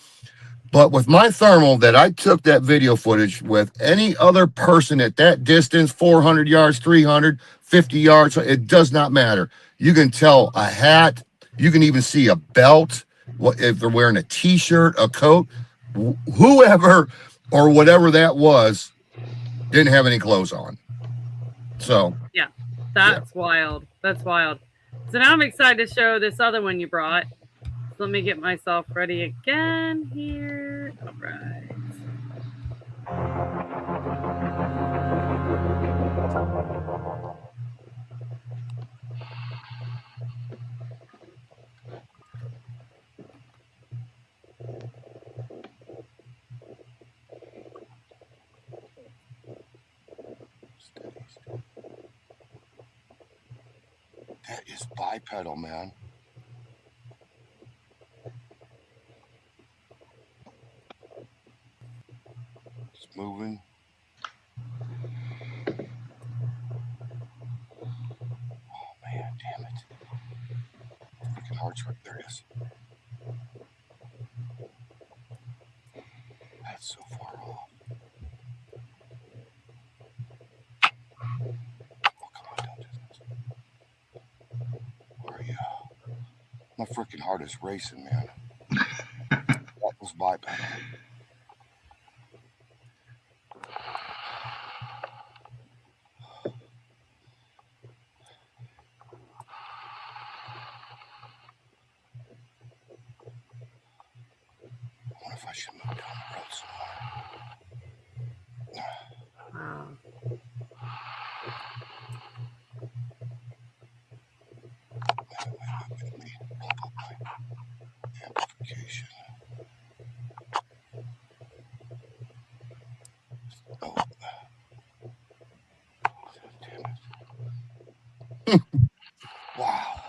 C: But with my thermal that I took that video footage with, any other person at that distance, 400 yards, 350 yards, it does not matter. You can tell a hat, you can even see a belt, what if they're wearing a t-shirt, a coat, whoever or whatever that was didn't have any clothes on. So
A: Yeah,
C: yeah.
A: that's wild. That's wild. So now I'm excited to show this other one you brought. So let me get myself ready again here. All right.
C: That is bipedal, man. It's moving. Oh man, damn it. Freaking heart's right there. It is. That's so far off. Oh, come on, don't do this. Where are you? My freaking heart is racing, man. That was bipedal. I wonder if I should move down the road some more.
A: Wow.
C: Let me pump up my amplification. Oh, damn it. Wow.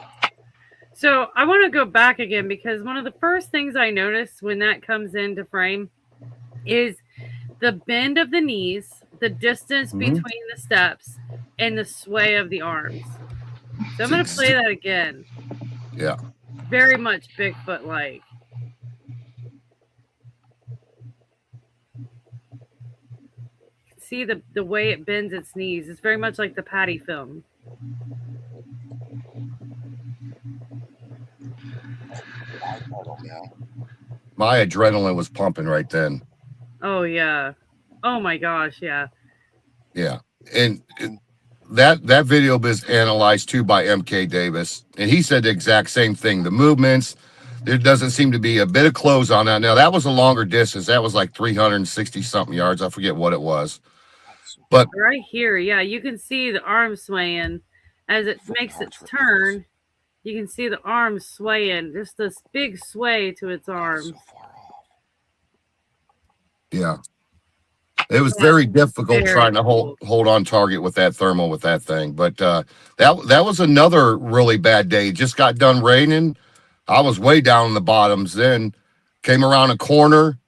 A: So I want to go back again because one of the first things I notice when that comes into frame is the bend of the knees, the distance between the steps, and the sway of the arms. So I'm going to play that again.
C: Yeah.
A: Very much Bigfoot like. See the way it bends its knees. It's very much like the Patty film.
C: My adrenaline was pumping right then.
A: Oh yeah. Oh my gosh, yeah.
C: Yeah. And that video was analyzed too by MK Davis, and he said the exact same thing. The movements, there doesn't seem to be a bit of clothes on that. Now that was a longer distance. That was like 360 something yards. I forget what it was. But
A: right here, yeah, you can see the arm swaying as it makes its turn. You can see the arm swaying, just this big sway to its arms.
C: Yeah. It was very difficult trying to hold on target with that thermal with that thing. But that was another really bad day. It just got done raining. I was way down in the bottoms. Then came around a corner,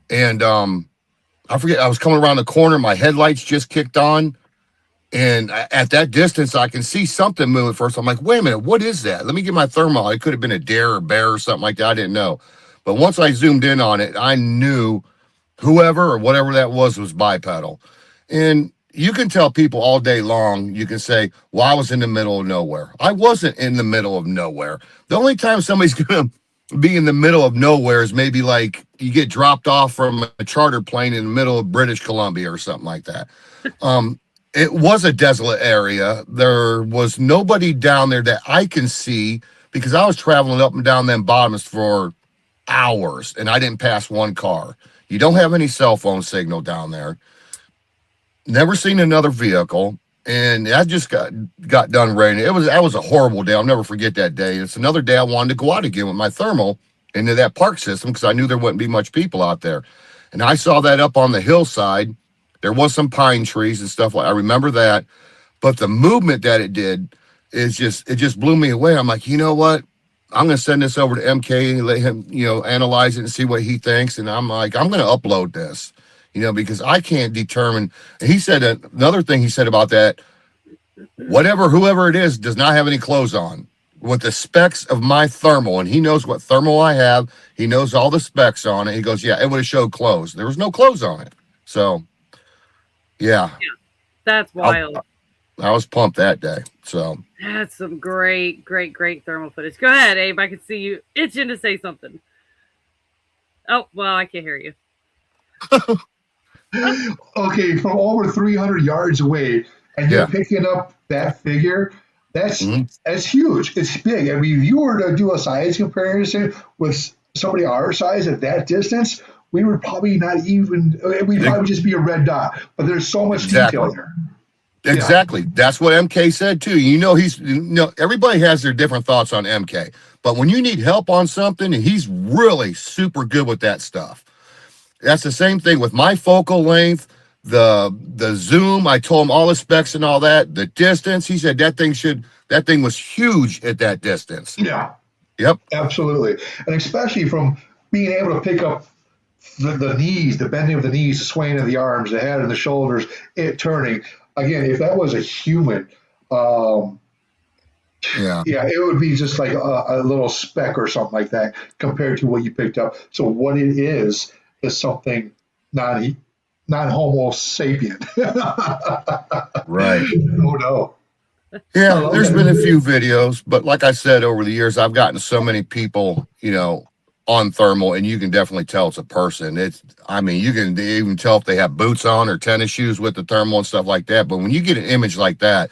C: and I forget, I was coming around the corner. My headlights just kicked on. And at that distance, I can see something moving first. I'm like, wait a minute, what is that? Let me get my thermal. It could have been a deer or bear or something like that. I didn't know. But once I zoomed in on it, I knew whoever or whatever that was bipedal. And you can tell people all day long, you can say, well, I was in the middle of nowhere. I wasn't in the middle of nowhere. The only time somebody's going to be in the middle of nowhere is maybe like you get dropped off from a charter plane in the middle of British Columbia or something like that. It was a desolate area. There was nobody down there that I can see because I was traveling up and down them bottoms for hours and I didn't pass one car. You don't have any cell phone signal down there. Never seen another vehicle. and I just got done raining. That was a horrible day. I'll never forget that day. It's another day I wanted to go out again with my thermal into that park system because I knew there wouldn't be much people out there. And I saw that up on the hillside. There was some pine trees and stuff like I remember that, but the movement that it did it just blew me away. I'm like, you know what? I'm going to send this over to MK and let him, analyze it and see what he thinks. And I'm like, I'm going to upload this, because I can't determine. And he said another thing he said about that, whoever it is does not have any clothes on with the specs of my thermal. And he knows what thermal I have. He knows all the specs on it. He goes, yeah, it would have showed clothes. There was no clothes on it. So, yeah.
A: That's wild.
C: I was pumped that day. So
A: that's some great thermal footage. Go ahead, Abe. I can see you itching to say something. Oh, well, I can't hear you.
B: Okay, from over 300 yards away, and you're picking up that figure. That's huge. It's big. I mean, if you were to do a size comparison with somebody our size at that distance, we would probably not even. We'd probably just be a red dot. But there's so much detail there.
C: Exactly. Yeah. That's what MK said too. Everybody has their different thoughts on MK, but when you need help on something, he's really super good with that stuff. That's the same thing with my focal length, the zoom. I told him all the specs and all that. The distance, he said that thing was huge at that distance.
B: Yeah.
C: Yep.
B: Absolutely. And especially from being able to pick up the knees, the bending of the knees, the swaying of the arms, the head and the shoulders, it turning. Again, if that was a human, it would be just like a little speck or something like that compared to what you picked up. So what it is something non-Homo sapien.
C: Right.
B: Oh, no.
C: Yeah, there's been a few videos, but like I said, over the years, I've gotten so many people, on thermal, and you can definitely tell it's a person. You can even tell if they have boots on or tennis shoes with the thermal and stuff like that. But when you get an image like that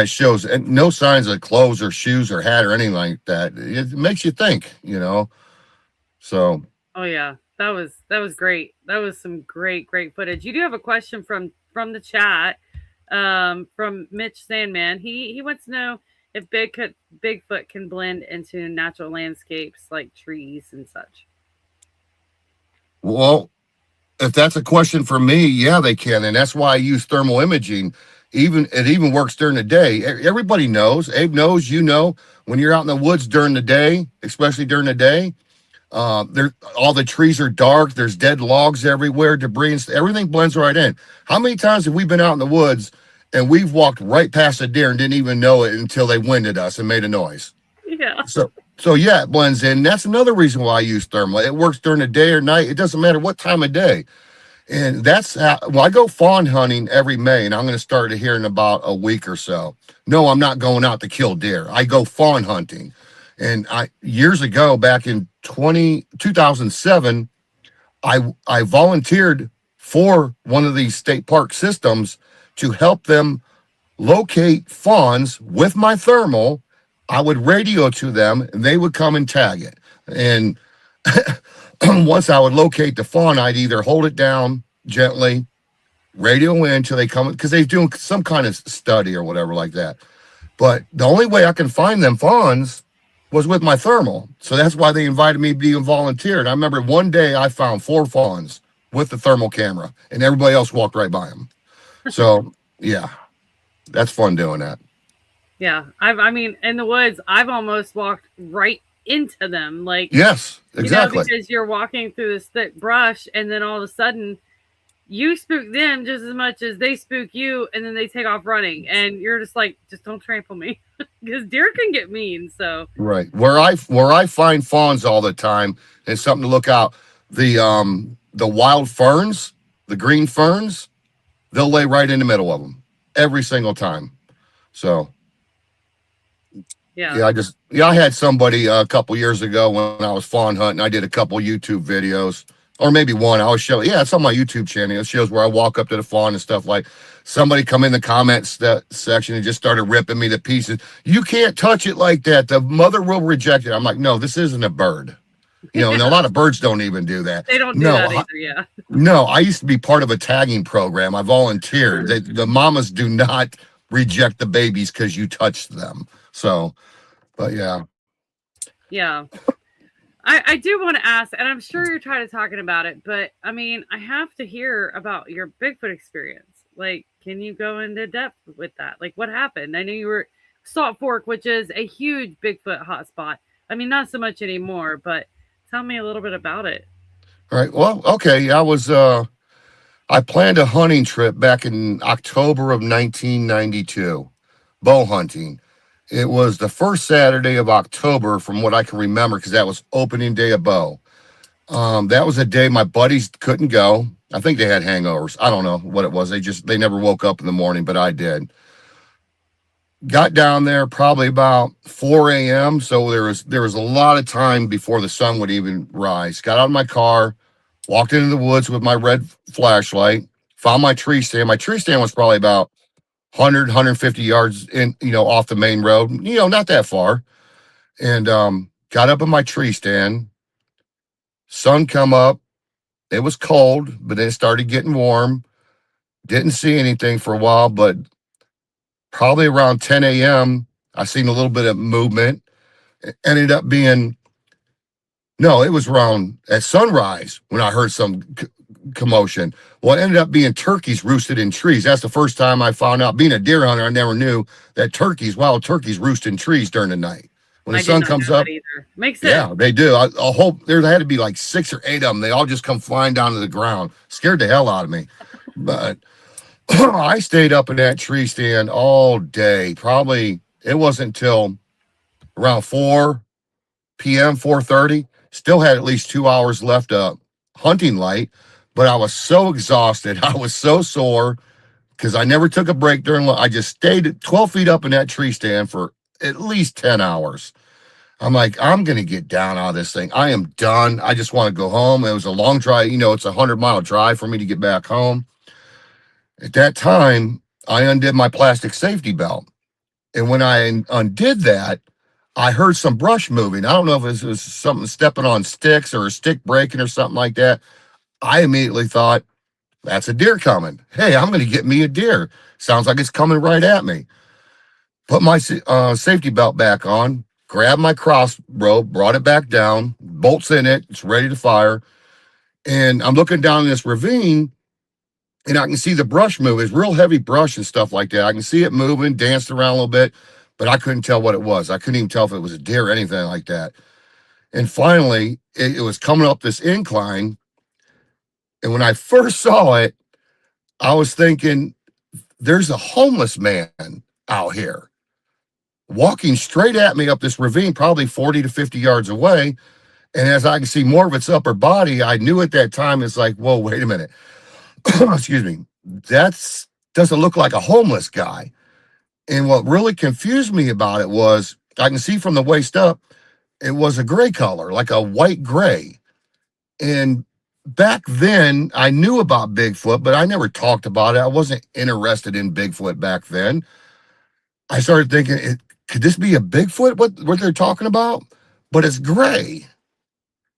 C: shows no signs of clothes or shoes or hat or anything like that, it makes you think, So.
A: Oh yeah, that was great. That was some great footage. You do have a question from the chat, from Mitch Sandman. He wants to know if Bigfoot can blend into natural landscapes like trees and such.
C: Well, if that's a question for me, yeah, they can. And that's why I use thermal imaging. It even works during the day. Everybody knows, Abe knows, when you're out in the woods during the day, especially during the day, all the trees are dark. There's dead logs everywhere, debris, and everything blends right in. How many times have we been out in the woods and we've walked right past a deer and didn't even know it until they winded us and made a noise?
A: Yeah.
C: So yeah, it blends in. That's another reason why I use thermal. It works during the day or night. It doesn't matter what time of day. And that's how, I go fawn hunting every May, and I'm going to start here in about a week or so. No, I'm not going out to kill deer. I go fawn hunting. And years ago, back in 2007, I volunteered for one of these state park systems to help them locate fawns with my thermal. I would radio to them, and they would come and tag it. And once I would locate the fawn, I'd either hold it down gently, radio in until they come, because they're doing some kind of study or whatever like that. But the only way I can find them fawns was with my thermal. So that's why they invited me to be a volunteer. And I remember one day I found 4 fawns with the thermal camera, and everybody else walked right by them. So, yeah, that's fun doing that.
A: Yeah. In the woods, I've almost walked right into them. Like,
C: yes, exactly.
A: Because you're walking through this thick brush, and then all of a sudden you spook them just as much as they spook you, and then they take off running, and you're just like, just don't trample me, because deer can get mean. So
C: right, where I find fawns all the time, and something to look out. The wild ferns, the green ferns, they'll lay right in the middle of them every single time. So yeah, I had somebody a couple years ago when I was fawn hunting. I did a couple YouTube videos. Or maybe one. I was showing, it's on my YouTube channel. It shows where I walk up to the fawn and stuff. Like somebody come in the comments section and just started ripping me to pieces. You can't touch it like that. The mother will reject it. I'm like, no, this isn't a bird. And a lot of birds don't even do that.
A: They don't do
C: No,
A: that either. Yeah.
C: no, I used to be part of a tagging program. I volunteered. The mamas do not reject the babies because you touched them. So, but yeah.
A: Yeah. I do want to ask, and I'm sure you're tired of talking about it, but I mean, I have to hear about your Bigfoot experience. Like, can you go into depth with that? Like, what happened? I know you were Salt Fork, which is a huge Bigfoot hotspot. I mean, not so much anymore, but tell me a little bit about it.
C: All right. Well, okay. I planned a hunting trip back in October of 1992, bow hunting. It was the first Saturday of October, from what I can remember, because that was opening day of bow. That was a day my buddies couldn't go. I think they had hangovers. I don't know what it was. They never woke up in the morning, but I did. Got down there probably about 4 a.m. So there was a lot of time before the sun would even rise. Got out of my car, walked into the woods with my red flashlight, found my tree stand. My tree stand was probably about 100, 150 yards in, off the main road, not that far. And got up in my tree stand. Sun come up. It was cold, but then it started getting warm. Didn't see anything for a while, but probably around 10 a.m., I seen a little bit of movement. It ended up being, no, it was around at sunrise when I heard some commotion. Well, it ended up being turkeys roosted in trees. That's the first time I found out. Being a deer hunter, I never knew that wild turkeys, roost in trees during the night. When the
A: I did
C: sun
A: not
C: comes
A: know that
C: up,
A: either. Makes
C: yeah,
A: sense.
C: they do. I hope there had to be like 6 or 8 of them. They all just come flying down to the ground. Scared the hell out of me. But I stayed up in that tree stand all day. Probably it wasn't until around 4 p.m., 4:30. Still had at least 2 hours left of hunting light, but I was so exhausted. I was so sore because I never took a break during. I just stayed at 12 feet up in that tree stand for at least 10 hours. I'm like, I'm going to get down out of this thing. I am done. I just want to go home. It was a long drive. It's a 100-mile drive for me to get back home. At that time, I undid my plastic safety belt. And when I undid that, I heard some brush moving. I don't know if it was something stepping on sticks or a stick breaking or something like that. I immediately thought, that's a deer coming. Hey, I'm going to get me a deer. Sounds like it's coming right at me. Put my safety belt back on, grabbed my crossbow, brought it back down, bolts in it, it's ready to fire. And I'm looking down this ravine, and I can see the brush move. It's real heavy brush and stuff like that. I can see it moving, danced around a little bit, but I couldn't tell what it was. I couldn't even tell if it was a deer or anything like that. And finally, it was coming up this incline. And when I first saw it, I was thinking, there's a homeless man out here walking straight at me up this ravine, probably 40 to 50 yards away. And as I can see more of its upper body, I knew at that time, it's like, whoa, wait a minute. Excuse me. That doesn't look like a homeless guy. And what really confused me about it was I can see from the waist up, it was a gray color, like a white gray. And back then, I knew about Bigfoot, but I never talked about it. I wasn't interested in Bigfoot back then. I started thinking, could this be a Bigfoot, what they're talking about? But it's gray.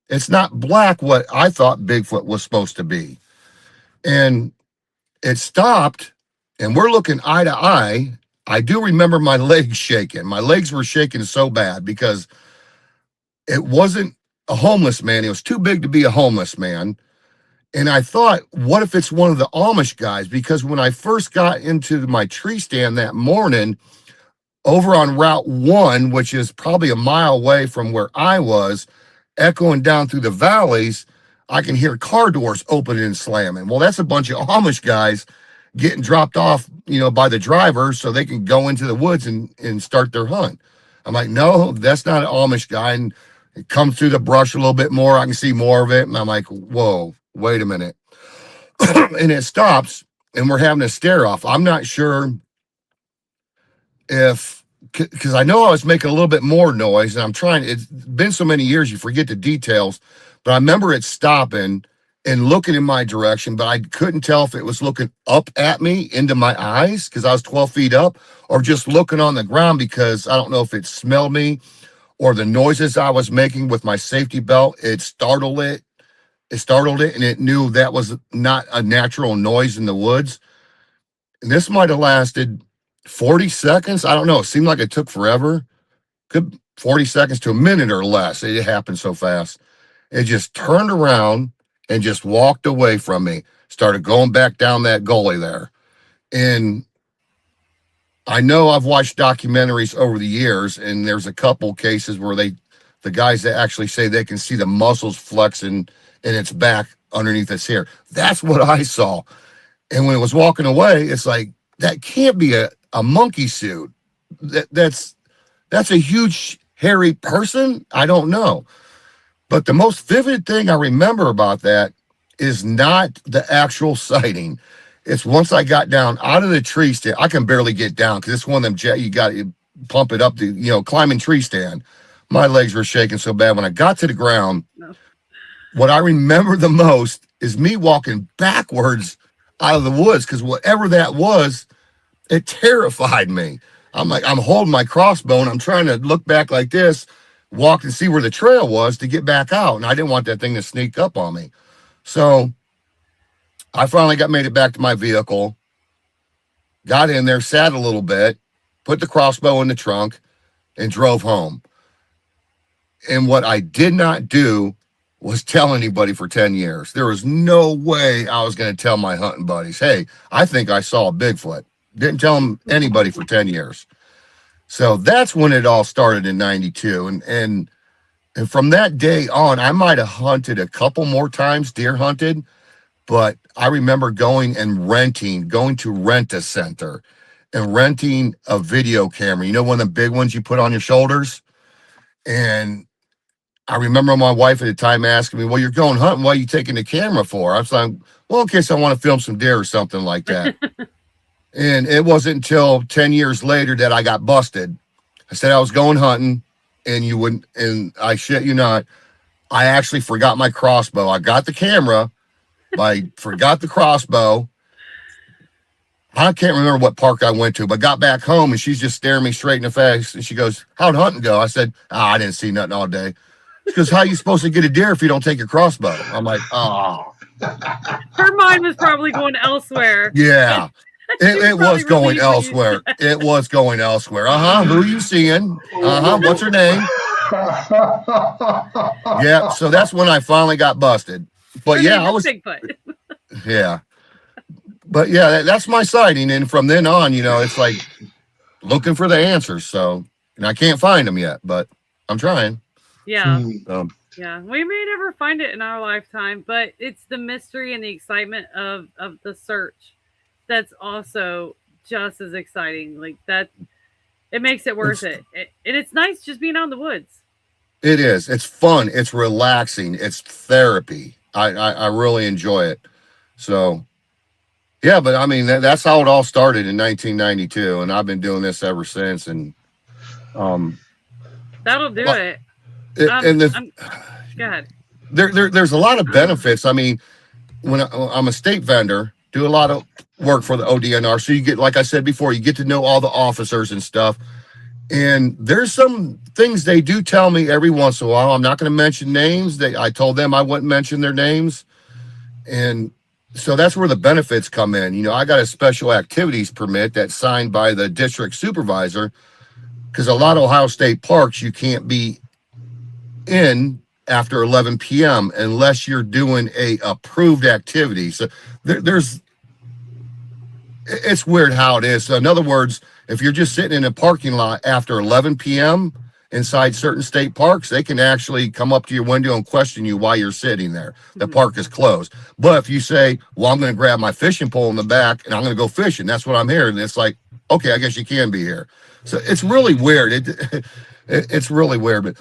C: It's not black, what I thought Bigfoot was supposed to be. And it stopped, and we're looking eye to eye. I do remember my legs shaking. My legs were shaking so bad because it wasn't a homeless man. It was too big to be a homeless man. And I thought, what if it's one of the Amish guys? Because when I first got into my tree stand that morning, over on Route 1, which is probably a mile away from where I was, echoing down through the valleys, I can hear car doors opening and slamming. Well, that's a bunch of Amish guys getting dropped off, by the driver so they can go into the woods and start their hunt. I'm like, no, that's not an Amish guy. And it comes through the brush a little bit more. I can see more of it. And I'm like, whoa, wait a minute. And it stops, and we're having a stare off. I'm not sure because I know I was making a little bit more noise, and it's been so many years, you forget the details, but I remember it stopping and looking in my direction, but I couldn't tell if it was looking up at me into my eyes because I was 12 feet up, or just looking on the ground because I don't know if it smelled me or the noises I was making with my safety belt, it startled it. It startled it, and it knew that was not a natural noise in the woods. And this might have lasted 40 seconds. I don't know. It seemed like it took forever. Could 40 seconds to a minute or less. It happened so fast. It just turned around and just walked away from me. Started going back down that gully there. And I know I've watched documentaries over the years, and there's a couple cases where the guys that actually say they can see the muscles flexing in its back underneath its hair. That's what I saw. And when it was walking away, it's like, that can't be a monkey suit. That's a huge, hairy person. I don't know. But the most vivid thing I remember about that is not the actual sighting. It's once I got down out of the tree stand. I can barely get down because it's one of them you got to pump it up to, climbing tree stand. My legs were shaking so bad. When I got to the ground, what I remember the most is me walking backwards out of the woods, because whatever that was, it terrified me. I'm holding my crossbow and I'm trying to look back like this, walk and see where the trail was to get back out. And I didn't want that thing to sneak up on me. So I finally made it back to my vehicle, got in there, sat a little bit, put the crossbow in the trunk, and drove home. And what I did not do was tell anybody for 10 years. There was no way I was going to tell my hunting buddies, hey, I think I saw a Bigfoot. Didn't tell them anybody for 10 years. So that's when it all started in 92. And from that day on, I might have hunted a couple more times, deer hunted, but I remember going to rent a center and renting a video camera. One of the big ones you put on your shoulders? And I remember my wife at the time asking me, well, you're going hunting. What are you taking the camera for? I was like, well, in case I want to film some deer or something like that. And it wasn't until 10 years later that I got busted. I said I was going hunting, and I shit you not, I actually forgot my crossbow. I got the camera, but I forgot the crossbow. I can't remember what park I went to, but got back home and she's just staring me straight in the face. And she goes, how'd hunting go? I said, I didn't see nothing all day. She goes, how are you supposed to get a deer if you don't take your crossbow? I'm like, oh.
A: Her mind was probably going elsewhere.
C: Yeah. It was going elsewhere. It was going elsewhere. Who are you seeing? What's her name? Yeah. So that's when I finally got busted. But yeah, I was Bigfoot. Yeah. But yeah, that's my sighting. And from then on, it's like looking for the answers. So, and I can't find them yet, but I'm trying.
A: Yeah. Yeah. We may never find it in our lifetime, but it's the mystery and the excitement of the search that's also just as exciting. Like that, it makes it worth it. And it's nice just being out in the woods.
C: It is. It's fun. It's relaxing. It's therapy. I really enjoy it. So, yeah, but I mean, that's how it all started in 1992. And I've been doing this ever since. And
A: that'll do it.
C: Go
A: ahead.
C: There's a lot of benefits. I mean, when I'm a state vendor, do a lot of work for the ODNR. So you get, like I said before, you get to know all the officers and stuff. And there's some things they do tell me every once in a while. I'm not going to mention names. I told them I wouldn't mention their names. And so that's where the benefits come in. I got a special activities permit that's signed by the district supervisor, because a lot of Ohio State parks, you can't be in after 11 p.m. unless you're doing a approved activity. So it's weird how it is. So in other words, if you're just sitting in a parking lot after 11 p.m. inside certain state parks, they can actually come up to your window and question you why you're sitting there. The park is closed. But if you say, well, I'm going to grab my fishing pole in the back and I'm going to go fishing, that's what I'm here. And it's like, okay, I guess you can be here. So it's really weird. It's really weird, but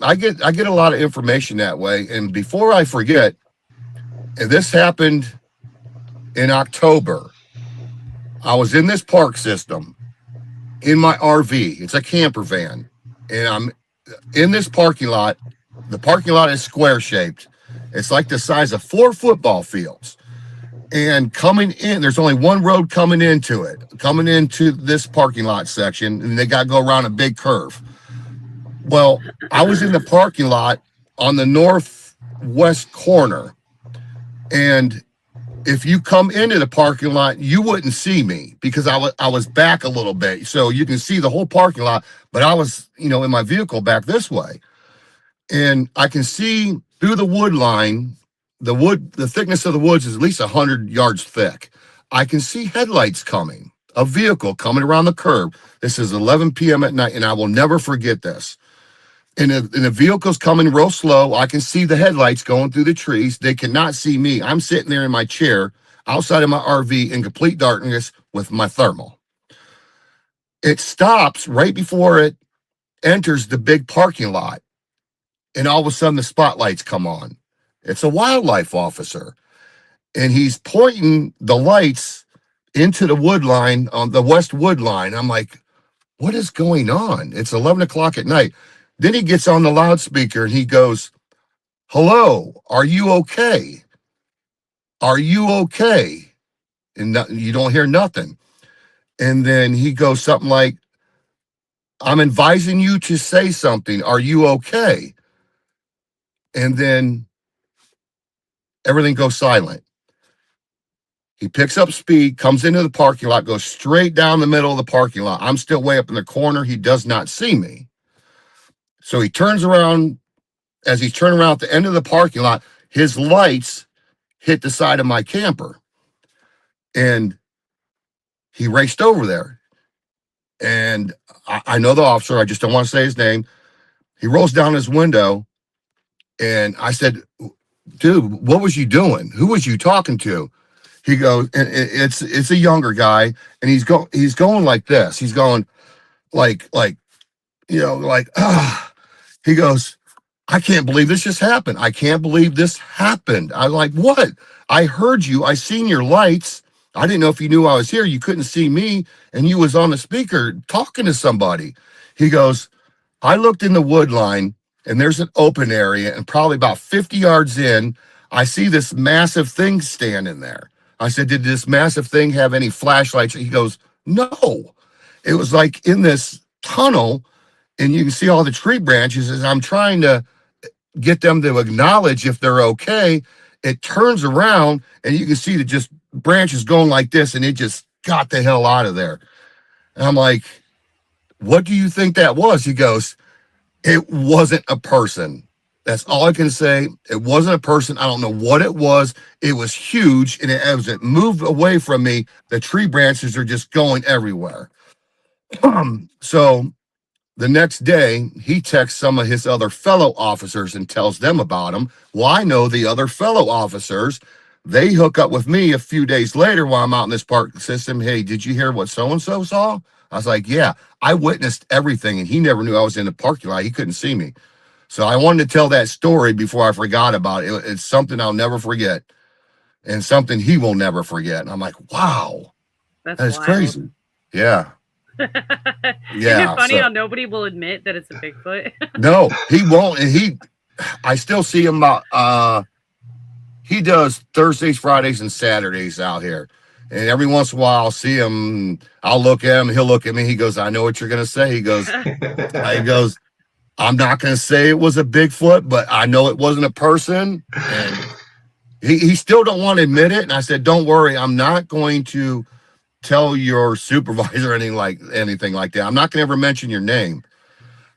C: I get a lot of information that way. And before I forget, and this happened in October, I was in this park system in my RV. It's a camper van. And I'm in this parking lot. The parking lot is square shaped. It's like the size of 4 football fields. And coming in, there's only one road coming into this parking lot section, and they got to go around a big curve. Well, I was in the parking lot on the northwest corner, and if you come into the parking lot, you wouldn't see me because I was back a little bit, so you can see the whole parking lot. But I was, in my vehicle back this way, and I can see through the wood line. The thickness of the woods is at least 100 yards thick. I can see headlights coming, a vehicle coming around the curve. This is 11 p.m. at night, and I will never forget this. And the vehicle's coming real slow. I can see the headlights going through the trees. They cannot see me. I'm sitting there in my chair outside of my RV in complete darkness with my thermal. It stops right before it enters the big parking lot. And all of a sudden, the spotlights come on. It's a wildlife officer. And he's pointing the lights into the wood line, on the west wood line. I'm like, what is going on? It's 11 o'clock at night. Then he gets on the loudspeaker and he goes, hello, are you okay? Are you okay? And you don't hear nothing. And then he goes something like, I'm advising you to say something. Are you okay? And then everything goes silent. He picks up speed, comes into the parking lot, goes straight down the middle of the parking lot. I'm still way up in the corner. He does not see me. So he turns around. As he's turning around at the end of the parking lot, his lights hit the side of my camper. And he raced over there. And I know the officer. I just don't want to say his name. He rolls down his window. And I said, dude, what was you doing? Who was you talking to? He goes, and it's a younger guy. And he's going like this. He's going like, he goes, I can't believe this just happened. I can't believe this happened. I'm like, what? I heard you. I seen your lights. I didn't know if you knew I was here. You couldn't see me, and you was on the speaker talking to somebody. He goes, I looked in the wood line, and there's an open area, and probably about 50 yards in, I see this massive thing standing there. I said, did this massive thing have any flashlights? He goes, no. It was like in this tunnel, and you can see all the tree branches as I'm trying to get them to acknowledge if they're okay. It turns around and you can see the just branches going like this, and it just got the hell out of there. And I'm like, what do you think that was? He goes, it wasn't a person. That's all I can say. It wasn't a person. I don't know what it was. It was huge, and as it moved away from me, the tree branches are just going everywhere. So the next day, he texts some of his other fellow officers and tells them about him. Well, I know the other fellow officers. They hook up with me a few days later while I'm out in this park system. Hey, did you hear what so-and-so saw? I was like, yeah, I witnessed everything, and he never knew I was in the parking lot. He couldn't see me. So I wanted to tell that story before I forgot about it. It's something I'll never forget and something he will never forget. And I'm like, wow,
A: That's
C: that's
A: wild.
C: crazy. Yeah.
A: Isn't
C: Yeah.
A: it funny
C: So,
A: how nobody will admit that it's a Bigfoot?
C: no, he won't. And I still see him he does Thursdays, Fridays, and Saturdays out here. And every once in a while I'll see him, I'll look at him, he'll look at me, he goes, I know what you're gonna say. He goes, I'm not gonna say it was a Bigfoot, but I know it wasn't a person. And he still don't want to admit it. And I said, don't worry, I'm not going to tell your supervisor or anything like that. I'm not gonna ever mention your name.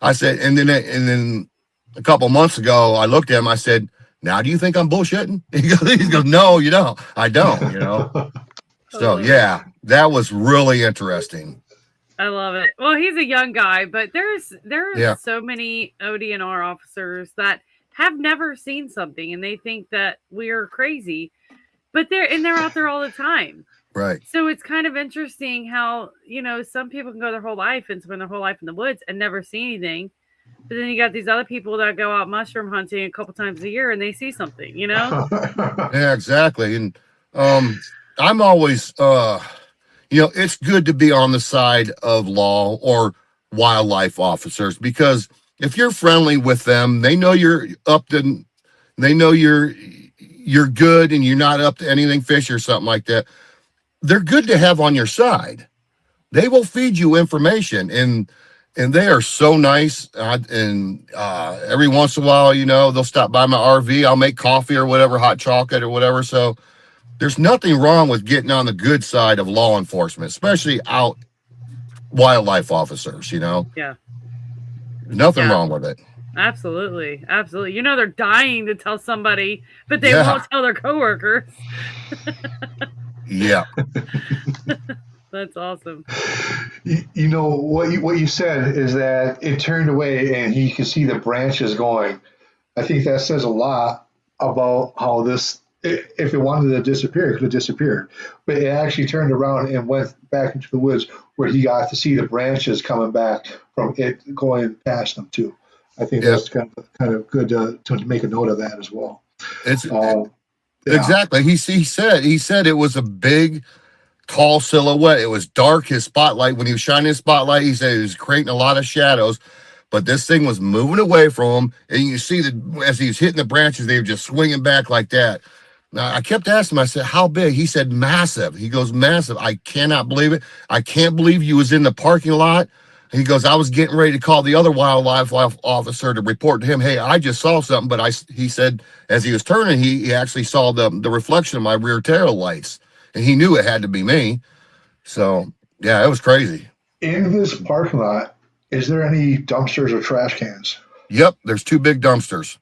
C: I said, and then a couple months ago, I looked at him. I said, now, do you think I'm bullshitting? He goes, no, you don't. I don't. So, yeah, that was really interesting.
A: I love it. Well, he's a young guy, but there's
C: Yeah.
A: so many ODNR officers that have never seen something and they think that we're crazy, but they're out there all the time.
C: Right.
A: So it's kind of interesting how, some people can go their whole life and spend their whole life in the woods and never see anything. But then you got these other people that go out mushroom hunting a couple times a year and they see something,
C: Yeah, exactly. And I'm always it's good to be on the side of law or wildlife officers, because if you're friendly with them, they know you're good and you're not up to anything fishy or something like that. They're good to have on your side. They will feed you information, and and they are so nice. And every once in a while, they'll stop by my RV. I'll make coffee or whatever, hot chocolate or whatever. So there's nothing wrong with getting on the good side of law enforcement, especially out wildlife officers.
A: Yeah.
C: Nothing
A: Yeah.
C: wrong with it.
A: Absolutely. Absolutely. They're dying to tell somebody, but they
C: Yeah.
A: won't tell their coworkers.
C: Yeah.
A: That's awesome.
B: What you said is that it turned away and he could see the branches going. I think that says a lot about how this, if it wanted to disappear, it could have disappeared. But it actually turned around and went back into the woods where he got to see the branches coming back from it going past them too. I think
C: Yeah.
B: that's kind of good to make a note of that as well.
C: It's
B: Yeah.
C: exactly. He said it was a big, tall silhouette. It was dark. His spotlight, when he was shining his spotlight, he said it was creating a lot of shadows. But this thing was moving away from him, and you see that as he was hitting the branches, they were just swinging back like that. Now, I kept asking him, I said, how big? He said, massive. He goes, massive. I cannot believe it. I can't believe you was in the parking lot. He goes, I was getting ready to call the other wildlife officer to report to him, hey, I just saw something. But he said, as he was turning, he actually saw the reflection of my rear tail lights, and he knew it had to be me. So, yeah, it was crazy.
B: In this parking lot, is there any dumpsters or trash cans?
C: Yep, there's 2 big dumpsters.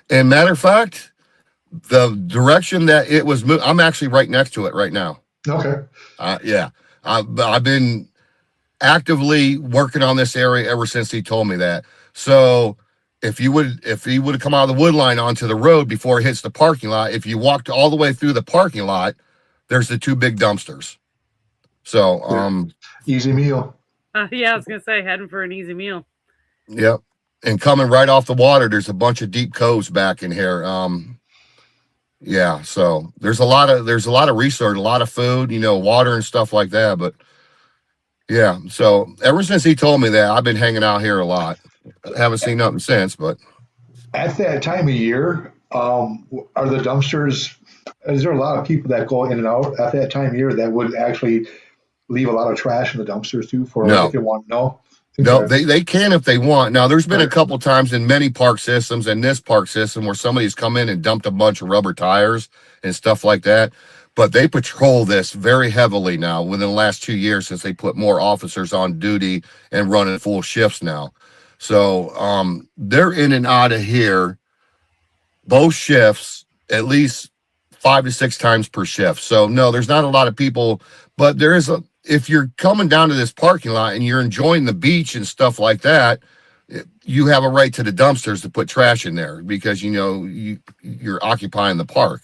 C: And matter of fact, the direction that it was moving, I'm actually right next to it right now.
B: Okay.
C: Yeah, I've been actively working on this area ever since he told me that. So if he would have come out of the wood line onto the road before it hits the parking lot, if you walked all the way through the parking lot, there's the 2 big dumpsters. So
B: easy meal.
A: Yeah, I was gonna say heading for an easy meal.
C: Yep. And coming right off the water, there's a bunch of deep coves back in here. Yeah, so there's a lot of research, a lot of food, water and stuff like that. But yeah, so ever since he told me that, I've been hanging out here a lot. I haven't seen nothing since, but
B: At that time of year, are the dumpsters, is there a lot of people that go in and out at that time of year that would actually leave a lot of trash in the dumpsters too for
C: No.
B: if they want? No?
C: no,
B: Okay.
C: they can if they want. Now, there's been a couple times in many park systems and this park system where somebody's come in and dumped a bunch of rubber tires and stuff like that. But they patrol this very heavily now within the last 2 years since they put more officers on duty and running full shifts now. So they're in and out of here, both shifts, at least 5 to 6 times per shift. So no, there's not a lot of people, but there is if you're coming down to this parking lot and you're enjoying the beach and stuff like that, you have a right to the dumpsters to put trash in there because you're occupying the park.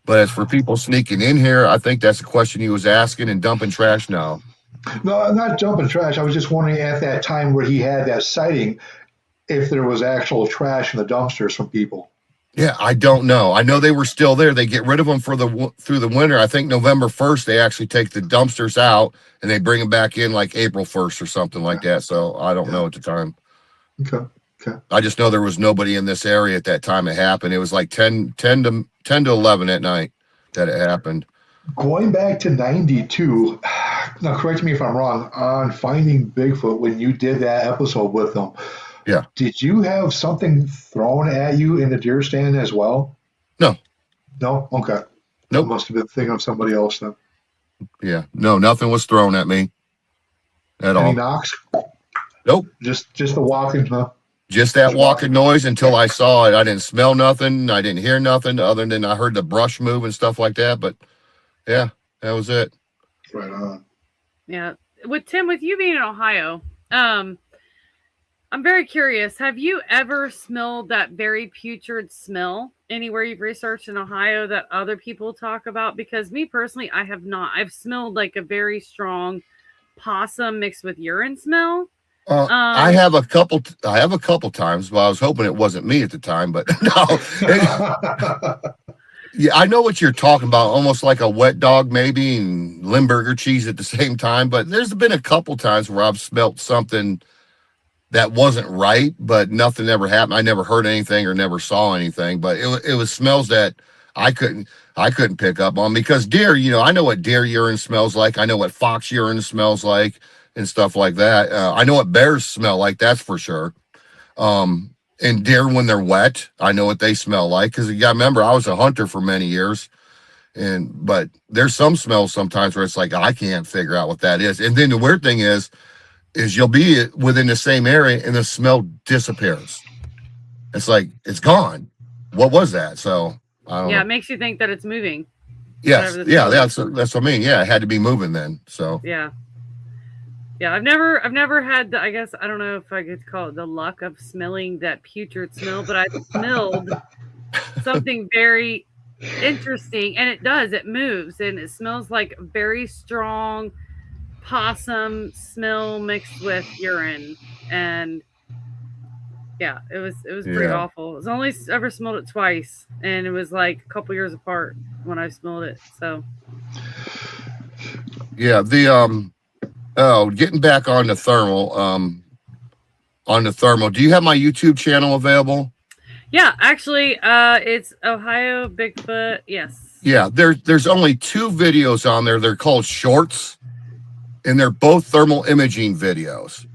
C: But as for people sneaking in here, I think that's the question he was asking, and dumping trash. No,
B: No, not dumping trash. I was just wondering at that time where he had that sighting, if there was actual trash in the dumpsters from people.
C: yeah, I don't know. I know they were still there. They get rid of them through the winter. I think November 1st they actually take the dumpsters out and they bring them back in like April 1st or something like that. So I don't know at the time.
B: Okay.
C: I just know there was nobody in this area at that time it happened. It was like 10 to 11 at night that it happened.
B: Going back to 92, now correct me if I'm wrong, on Finding Bigfoot, when you did that episode with them,
C: Yeah.
B: did you have something thrown at you in the deer stand as well?
C: No.
B: No? Okay.
C: Nope.
B: I must have been thinking of somebody else then.
C: Yeah. No, nothing was thrown at me at
B: Any
C: all.
B: knocks?
C: Nope.
B: Just the walking, huh?
C: Just that walking noise until I saw it. I didn't smell nothing. I didn't hear nothing other than I heard the brush move and stuff like that. But yeah, that was it.
B: Right on.
A: Yeah. With Tim, with you being in Ohio, I'm very curious. Have you ever smelled that very putrid smell anywhere you've researched in Ohio that other people talk about? Because me personally, I have not. I've smelled like a very strong possum mixed with urine smell.
C: I have a couple times, but I was hoping it wasn't me at the time, but no. Yeah, I know what you're talking about, almost like a wet dog maybe and Limburger cheese at the same time, but there's been a couple times where I've smelt something that wasn't right, but nothing ever happened. I never heard anything or never saw anything, but it was smells that I couldn't pick up on because deer, I know what deer urine smells like. I know what fox urine smells like. and stuff like that. I know what bears smell like, that's for sure. And deer when they're wet, I know what they smell like, because you got to remember I was a hunter for many years, but there's some smells sometimes where it's like I can't figure out what that is. And then the weird thing is you'll be within the same area and the smell disappears. It's like it's gone. What was that? So I don't know.
A: It makes you think that it's moving.
C: Yes, yeah, that's what I mean. Yeah, it had to be moving then. So
A: yeah. I've never had I guess I don't know if I could call it the luck of smelling that putrid smell, but I smelled something very interesting, and it moves, and it smells like very strong possum smell mixed with urine, and yeah, it was pretty awful. It was only ever smelled it twice, and it was like a couple years apart when I smelled it. So
C: yeah, getting back on the thermal, do you have my YouTube channel available?
A: Yeah, actually, it's Ohio Bigfoot. Yes.
C: Yeah, there's only 2 videos on there. They're called shorts, and they're both thermal imaging videos.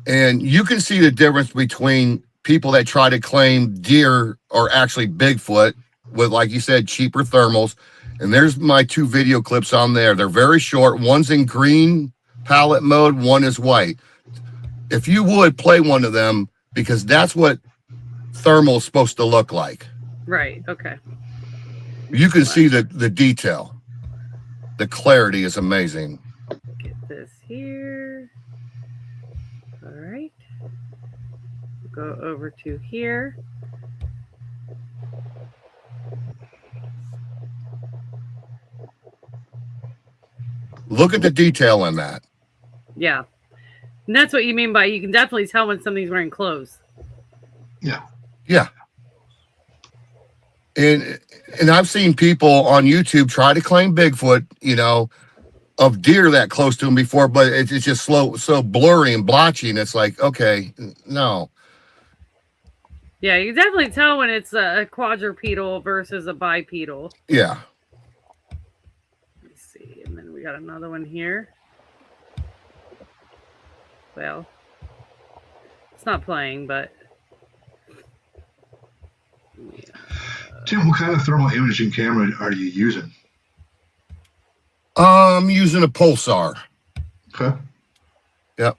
C: And you can see the difference between people that try to claim deer are actually Bigfoot with, like you said, cheaper thermals. And there's my 2 video clips on there. They're very short. One's in green palette mode, one is white. If you would play one of them, because that's what thermal is supposed to look like.
A: Right. Okay.
C: You can see the detail. The clarity is amazing.
A: Get this here. All right. Go over to here.
C: Look at the detail in that.
A: Yeah. And that's what you mean by you can definitely tell when something's wearing clothes.
B: Yeah.
C: Yeah. And I've seen people on YouTube try to claim Bigfoot, of deer that close to them before, but it's just so blurry and blotchy, and it's like, okay, no.
A: Yeah, you can definitely tell when it's a quadrupedal versus a bipedal.
C: Yeah.
A: Let's see, and then we got another one here. Well, it's not playing, but
B: Tim, what kind of thermal imaging camera are you using?
C: I'm using a Pulsar.
B: Okay.
C: Yep.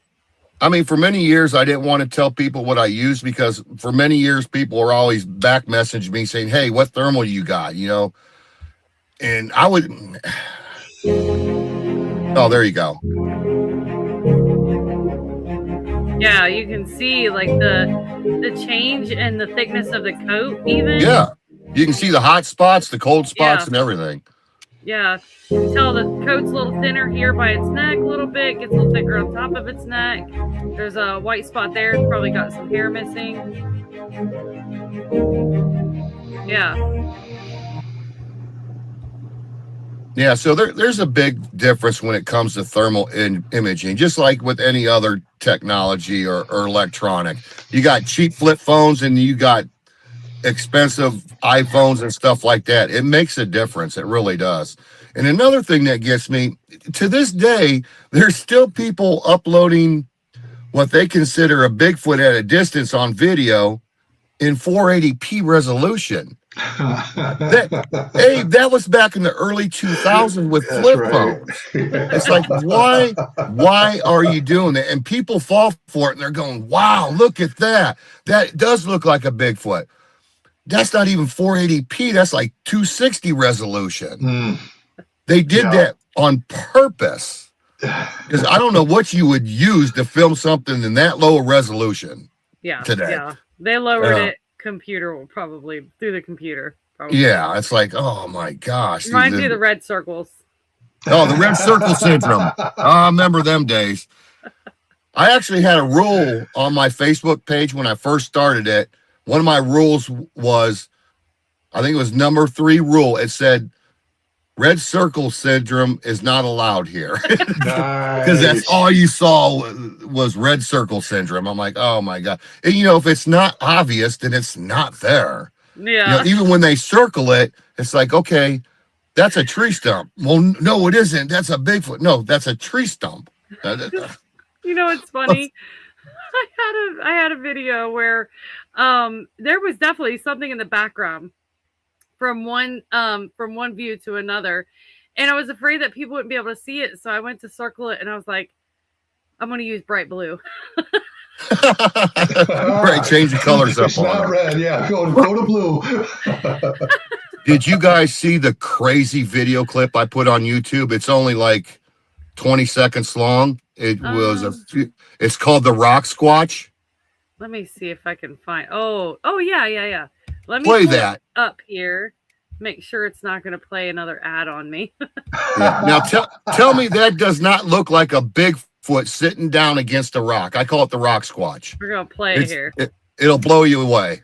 C: I mean, for many years, I didn't want to tell people what I use, because for many years, people were always back messaging me saying, hey, what thermal you got, And I would... Oh, there you go.
A: Yeah, you can see like the change in the thickness of the coat even.
C: Yeah. You can see the hot spots, the cold spots, and everything.
A: Yeah. You can tell the coat's a little thinner here by its neck a little bit, gets a little thicker on top of its neck. There's a white spot there. It's probably got some hair missing. Yeah.
C: Yeah, so there's a big difference when it comes to thermal imaging, just like with any other technology or electronic. You got cheap flip phones and you got expensive iPhones and stuff like that. It makes a difference. It really does. And another thing that gets me, to this day, there's still people uploading what they consider a Bigfoot at a distance on video in 480p resolution. That was back in the early 2000s with flip phones. It's like, why are you doing that? And people fall for it, and they're going, wow, look at that. That does look like a Bigfoot. That's not even 480p. That's like 260 resolution. They did that on purpose, because I don't know what you would use to film something in that low resolution. Today.
A: Yeah, they lowered it probably through the computer. Probably.
C: Yeah, it's like, oh my gosh.
A: Reminds me of the red circles.
C: Oh, the red circle syndrome. I remember them days. I actually had a rule on my Facebook page when I first started it. One of my rules was, I think it was number 3 rule. It said, red circle syndrome is not allowed here. Because that's all you saw was red circle syndrome. I'm like, oh my God. And if it's not obvious, then it's not there.
A: Yeah.
C: Even when they circle it, it's like, okay, that's a tree stump. Well, no, it isn't. That's a Bigfoot. No, that's a tree stump.
A: You know, it's funny. I had a video where there was definitely something in the background from one view to another. And I was afraid that people wouldn't be able to see it. So I went to circle it and I was like, I'm gonna use bright blue.
C: Right, change the colors up
B: It's
C: on
B: not
C: it.
B: red. Yeah, go to blue.
C: Did you guys see the crazy video clip I put on YouTube? It's only like 20 seconds long. It's called the Rock Squatch.
A: Let me see if I can find. Oh yeah. Let me
C: Play
A: pull it
C: that.
A: up here. Make sure it's not going to play another ad on me.
C: Yeah. Now tell me that does not look like a Bigfoot sitting down against a rock. I call it the Rock Squatch.
A: We're going to play it here.
C: It'll blow you away.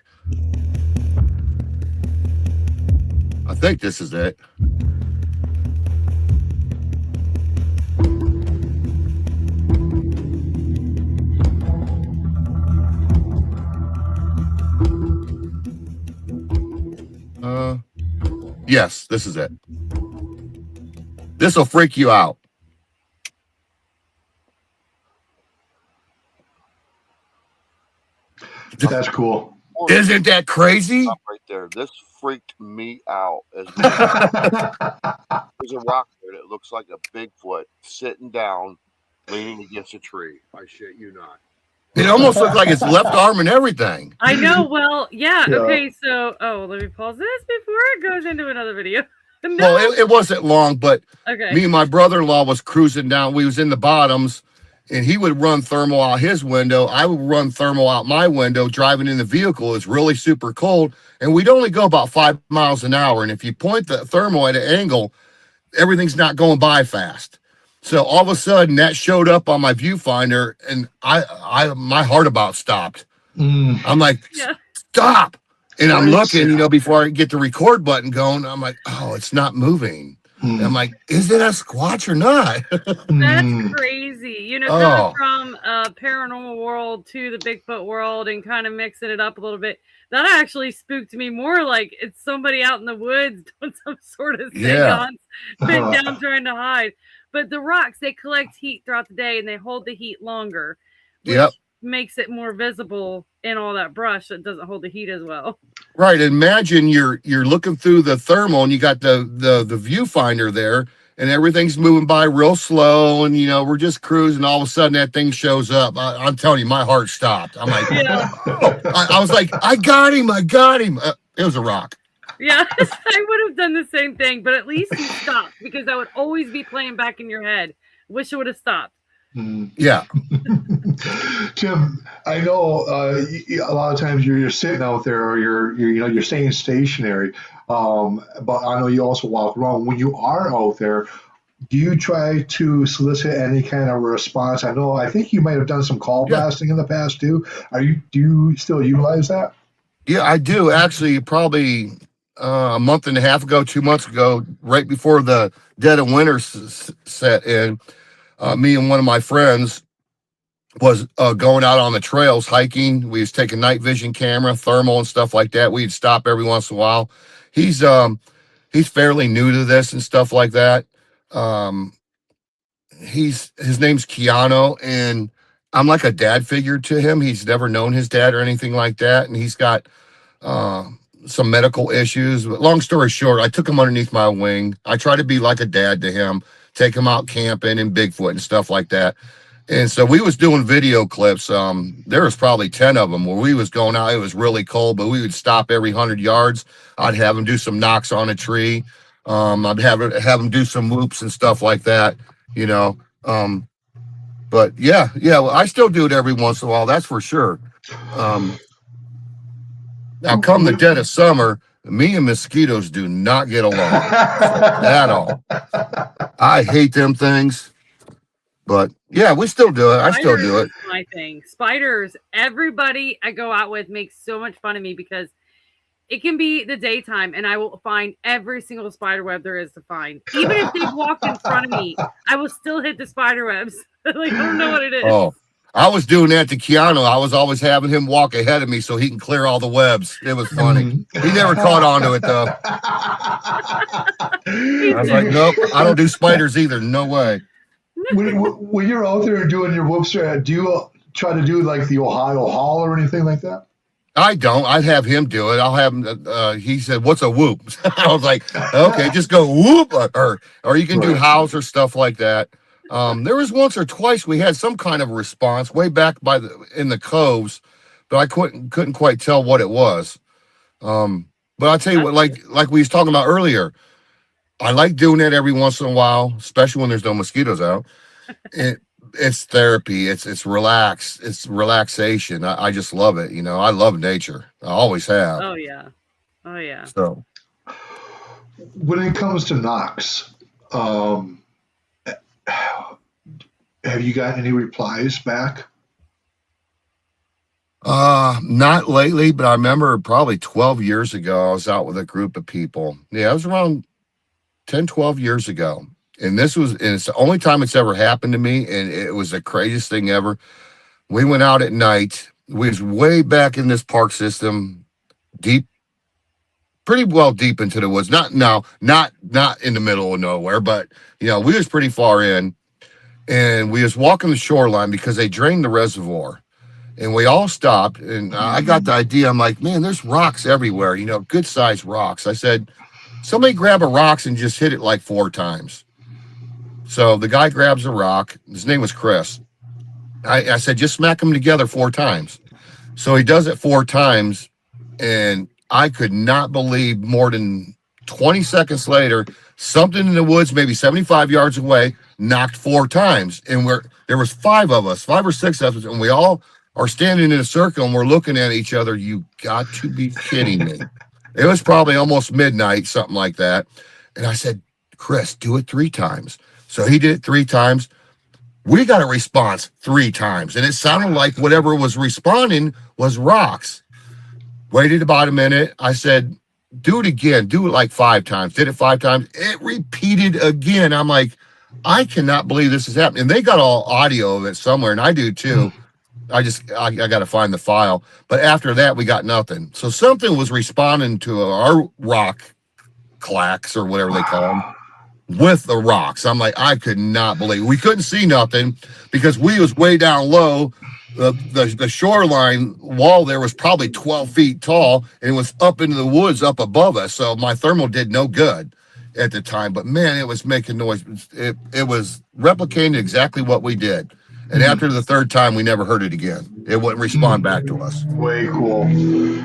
C: I think this is it. Yes, this is it. This will freak you out.
B: That's cool.
C: Isn't that crazy?
E: Right there. This freaked me out. There's a rock there that looks like a Bigfoot sitting down, leaning against a tree. I shit you not.
C: It almost looks like it's left arm and everything.
A: I know. Well, yeah.
B: Yeah.
A: Okay. So, let me pause this before it goes into another video. No.
C: Well, it wasn't long, but
A: Okay.
C: me and my brother-in-law was cruising down. We was in the bottoms, and he would run thermal out his window. I would run thermal out my window, driving in the vehicle. It's really super cold, and we'd only go about 5 miles an hour. And if you point the thermal at an angle, everything's not going by fast. So all of a sudden, that showed up on my viewfinder, and my heart about stopped. I'm like,
A: Yeah.
C: stop. And I'm
B: Right.
C: looking, before I get the record button going, I'm like, oh, it's not moving. And I'm like, is it a squatch or not?
A: That's crazy. Coming from paranormal world to the Bigfoot world and kind of mixing it up a little bit. That actually spooked me more like it's somebody out in the woods doing some sort of seance, bent down trying to hide. But the rocks, they collect heat throughout the day and they hold the heat longer, which makes it more visible in all that brush that doesn't hold the heat as well.
C: Right. Imagine you're looking through the thermal and you got the viewfinder there and everything's moving by real slow and we're just cruising. All of a sudden that thing shows up. I'm telling you, my heart stopped. I'm like, I was like, I got him. It was a rock.
A: Yeah, I would have done the same thing, but at least you stopped because that would always be playing back in your head. Wish it would have stopped.
C: Yeah.
B: Tim, I know a lot of times you're sitting out there or you're staying stationary, but I know you also walk around. When you are out there, do you try to solicit any kind of response? I think you might have done some call blasting in the past too. Do you still utilize that?
C: Yeah, I do. Actually, probably a month and a half ago, 2 months ago, right before the dead of winter set in, me and one of my friends was going out on the trails hiking. We was taking night vision camera, thermal and stuff like that. We'd stop every once in a while. He's fairly new to this and stuff like that. His name's Keanu, and I'm like a dad figure to him. He's never known his dad or anything like that, and he's got some medical issues. But long story short, I took him underneath my wing. I try to be like a dad to him, take him out camping and Bigfoot and stuff like that. And so we was doing video clips. There was probably 10 of them where we was going out. It was really cold, but we would stop every 100 yards. I'd have him do some knocks on a tree. I'd have him do some whoops and stuff like that, But well, I still do it every once in a while. That's for sure. Now, come the dead of summer, me and mosquitoes do not get along at all. I hate them things. But yeah, we still do it. I still do it.
A: My thing. Spiders, everybody I go out with makes so much fun of me because it can be the daytime and I will find every single spider web there is to find. Even if they've walked in front of me, I will still hit the spider webs. Like, I don't know what it is.
C: Oh, I was doing that to Keanu. I was always having him walk ahead of me so he can clear all the webs. It was funny. He never caught on to it, though. I was like, nope, I don't do spiders either. No way.
A: No,
B: when you're out there doing your whoops, do you try to do like the Ohio Haul or anything like that?
C: I don't. I'd have him do it. I'll have him. He said, "What's a whoop?" I was like, "Okay, just go whoop," or you can do
B: Right.
C: howls or stuff like that. There was once or twice we had some kind of response way back in the coves, but I couldn't quite tell what it was. But I'll tell you what,
A: That's good.
C: like we was talking about earlier, I like doing that every once in a while, especially when there's no mosquitoes out. It, it's therapy. It's relax. It's relaxation. I just love it. I love nature. I always have.
A: Oh yeah. Oh yeah.
C: So,
B: When it comes to knocks, um, have you got any replies back?
C: not lately, but I remember probably 12 years ago, I was out with a group of people. Yeah, it was around 10, 12 years ago. And it's the only time it's ever happened to me. And it was the craziest thing ever. We went out at night. We was way back in this park system, deep, pretty well deep into the woods. Not now, not in the middle of nowhere, but we was pretty far in. And we was walking the shoreline because they drained the reservoir. And we all stopped, and I got the idea. I'm like, man, there's rocks everywhere, good sized rocks. I said, somebody grab a rocks and just hit it like 4 times. So the guy grabs a rock. His name was Chris. I said, just smack them together 4 times. So he does it 4 times, and I could not believe more than 20 seconds later, something in the woods, maybe 75 yards away, knocked 4 times. And there was 5 of us, 5 or 6 of us, and we all are standing in a circle, and we're looking at each other. You got to be kidding me. It was probably almost midnight, something like that. And I said, Chris, do it 3 times. So he did it 3 times. We got a response 3 times, and it sounded like whatever was responding was rocks. Waited about a minute. I said, do it again. Do it like 5 times. Did it 5 times. It repeated again. I'm like, I cannot believe this is happening. And they got all audio of it somewhere, and I do too. I got to find the file. But after that, we got nothing. So something was responding to our rock clacks or whatever they call them with the rocks. I'm like, I could not believe we couldn't see nothing because we was way down low. The shoreline wall there was probably 12 feet tall, and it was up into the woods up above us. So my thermal did no good at the time. But man, it was making noise. It was replicating exactly what we did. And after the 3rd time, we never heard it again. It wouldn't respond back to us.
B: Way cool.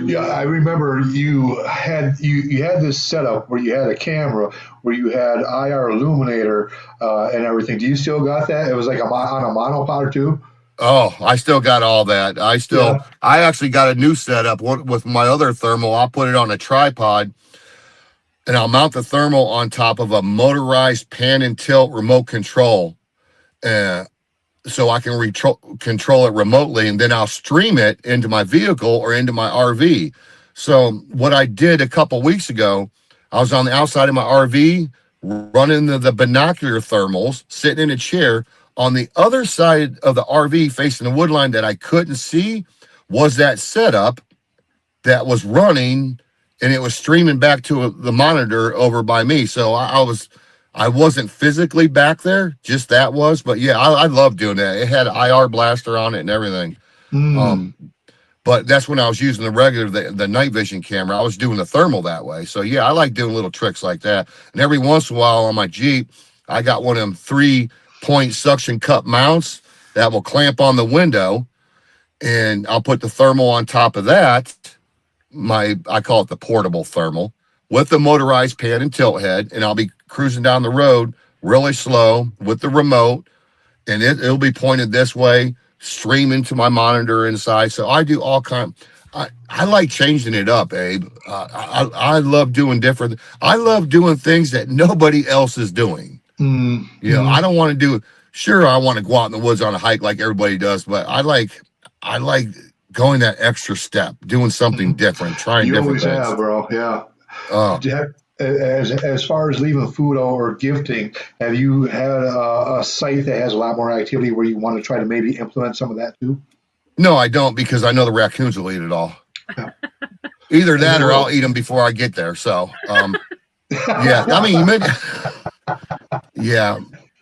B: Yeah, I remember you had this setup where you had a camera, where you had IR illuminator and everything. Do you still got that? It was like on a monopod too.
C: Oh, I still got all that.
B: Yeah.
C: I actually got a new setup with my other thermal. I'll put it on a tripod, and I'll mount the thermal on top of a motorized pan and tilt remote control. So I can control it remotely, and then I'll stream it into my vehicle or into my RV. So what I did a couple weeks ago, I was on the outside of my RV running the binocular thermals, sitting in a chair. On the other side of the RV facing the woodline that I couldn't see was that setup that was running, and it was streaming back to the monitor over by me. So I wasn't physically back there, just that was, but yeah, I love doing that. It had an IR blaster on it and everything. But that's when I was using the night vision camera. I was doing the thermal that way. So yeah, I like doing little tricks like that. And every once in a while on my Jeep, I got one of them 3-point suction cup mounts that will clamp on the window, and I'll put the thermal on top of that. I call it the portable thermal, with the motorized pan and tilt head, and I'll be cruising down the road really slow with the remote, and it'll be pointed this way, streaming to my monitor inside. So I do all kind. I like changing it up, Abe. I love doing different. I love doing things that nobody else is doing. I don't want to do. Sure, I want to go out in the woods on a hike like everybody does, but I like going that extra step, doing something different, trying
B: You
C: different
B: always
C: things.
B: have, bro. Yeah.
C: Uh,
B: As far as leaving food or gifting, have you had a site that has a lot more activity where you want to try to maybe implement some of that too?
C: no, I don't, because I know the raccoons will eat it all.
B: Yeah.
C: Either that or I'll eat them before I get there. So, yeah, I mean, yeah.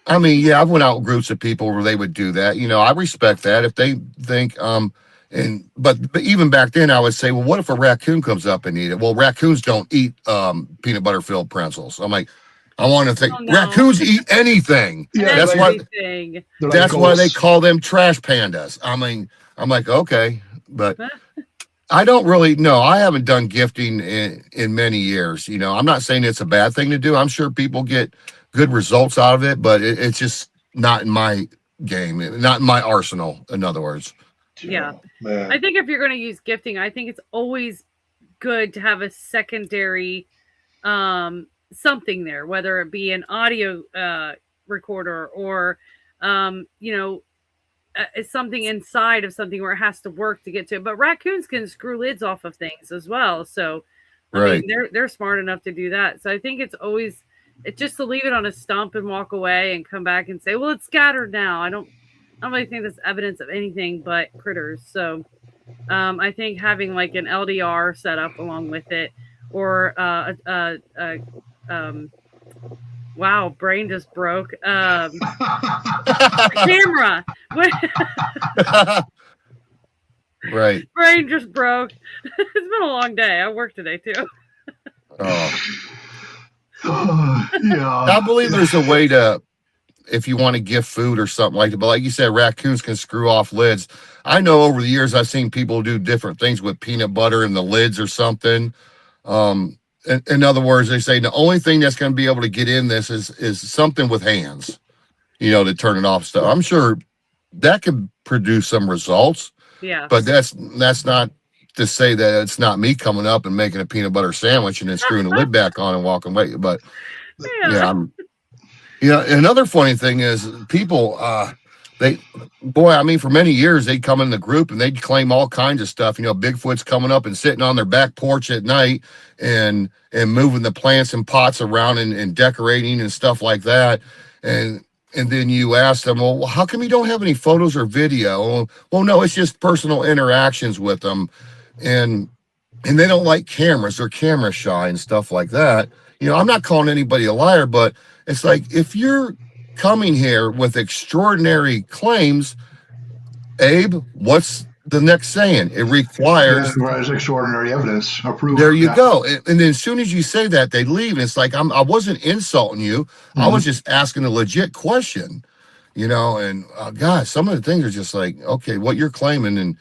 C: I mean, yeah, I've went out with groups of people where they would do that. I respect that if they think, but even back then I would say, well, what if a raccoon comes up and eat it? Well, raccoons don't eat peanut butter filled pretzels. I'm like, I want to think
A: Oh no,
C: raccoons eat anything.
B: Yeah,
C: That's
B: like
C: why
A: everything.
B: they're like
C: that's why they
B: ghosts.
C: call them trash pandas. I mean, I'm like, okay, but I don't really know. I haven't done gifting in many years. I'm not saying it's a bad thing to do. I'm sure people get good results out of it, but it's just not in my game, not in my arsenal, in other words.
A: Yeah,
B: Oh,
A: I
B: man.
A: think if you're going to use gifting, I think it's always good to have a secondary something there, whether it be an audio recorder or you know it's something inside of something where it has to work to get to it. But raccoons can screw lids off of things as well. So, I mean,
C: Right.
A: they're smart enough to do that. So I think it's just to leave it on a stump and walk away and come back and say, well, it's scattered now. I don't really think that's evidence of anything but critters. So I think having like an LDR set up along with it, or wow, brain just broke. Camera.
C: Right.
A: Brain just broke. It's been a long day. I work today too.
C: Oh, I
B: Yeah.
C: believe there's a way to, if you want to gift food or something like that. But like you said, raccoons can screw off lids. I know over the years I've seen people do different things with peanut butter in the lids or something. In other words, they say the only thing that's going to be able to get in this is something with hands, to turn it off stuff. I'm sure that could produce some results,
A: Yeah.
C: but that's not to say that it's not me coming up and making a peanut butter sandwich and then screwing the lid back on and walking away. But
A: Yeah.
C: yeah, another funny thing is people they boy, I mean, for many years they'd come in the group and they'd claim all kinds of stuff. Bigfoot's coming up and sitting on their back porch at night and moving the plants and pots around and decorating and stuff like that. And then you ask them, well, how come you don't have any photos or video? Well, no, it's just personal interactions with them. And they don't like cameras. They're camera shy and stuff like that. I'm not calling anybody a liar, but it's like if you're coming here with extraordinary claims, Abe, what's the next saying? It
B: Yeah,
C: requires.
B: there's extraordinary evidence or proof.
C: There you
B: Yeah.
C: go. And then as soon as you say that, they leave. And it's like I wasn't insulting you. I was
B: Mhm.
C: just asking a legit question. And God, some of the things are just like, okay, what you're claiming and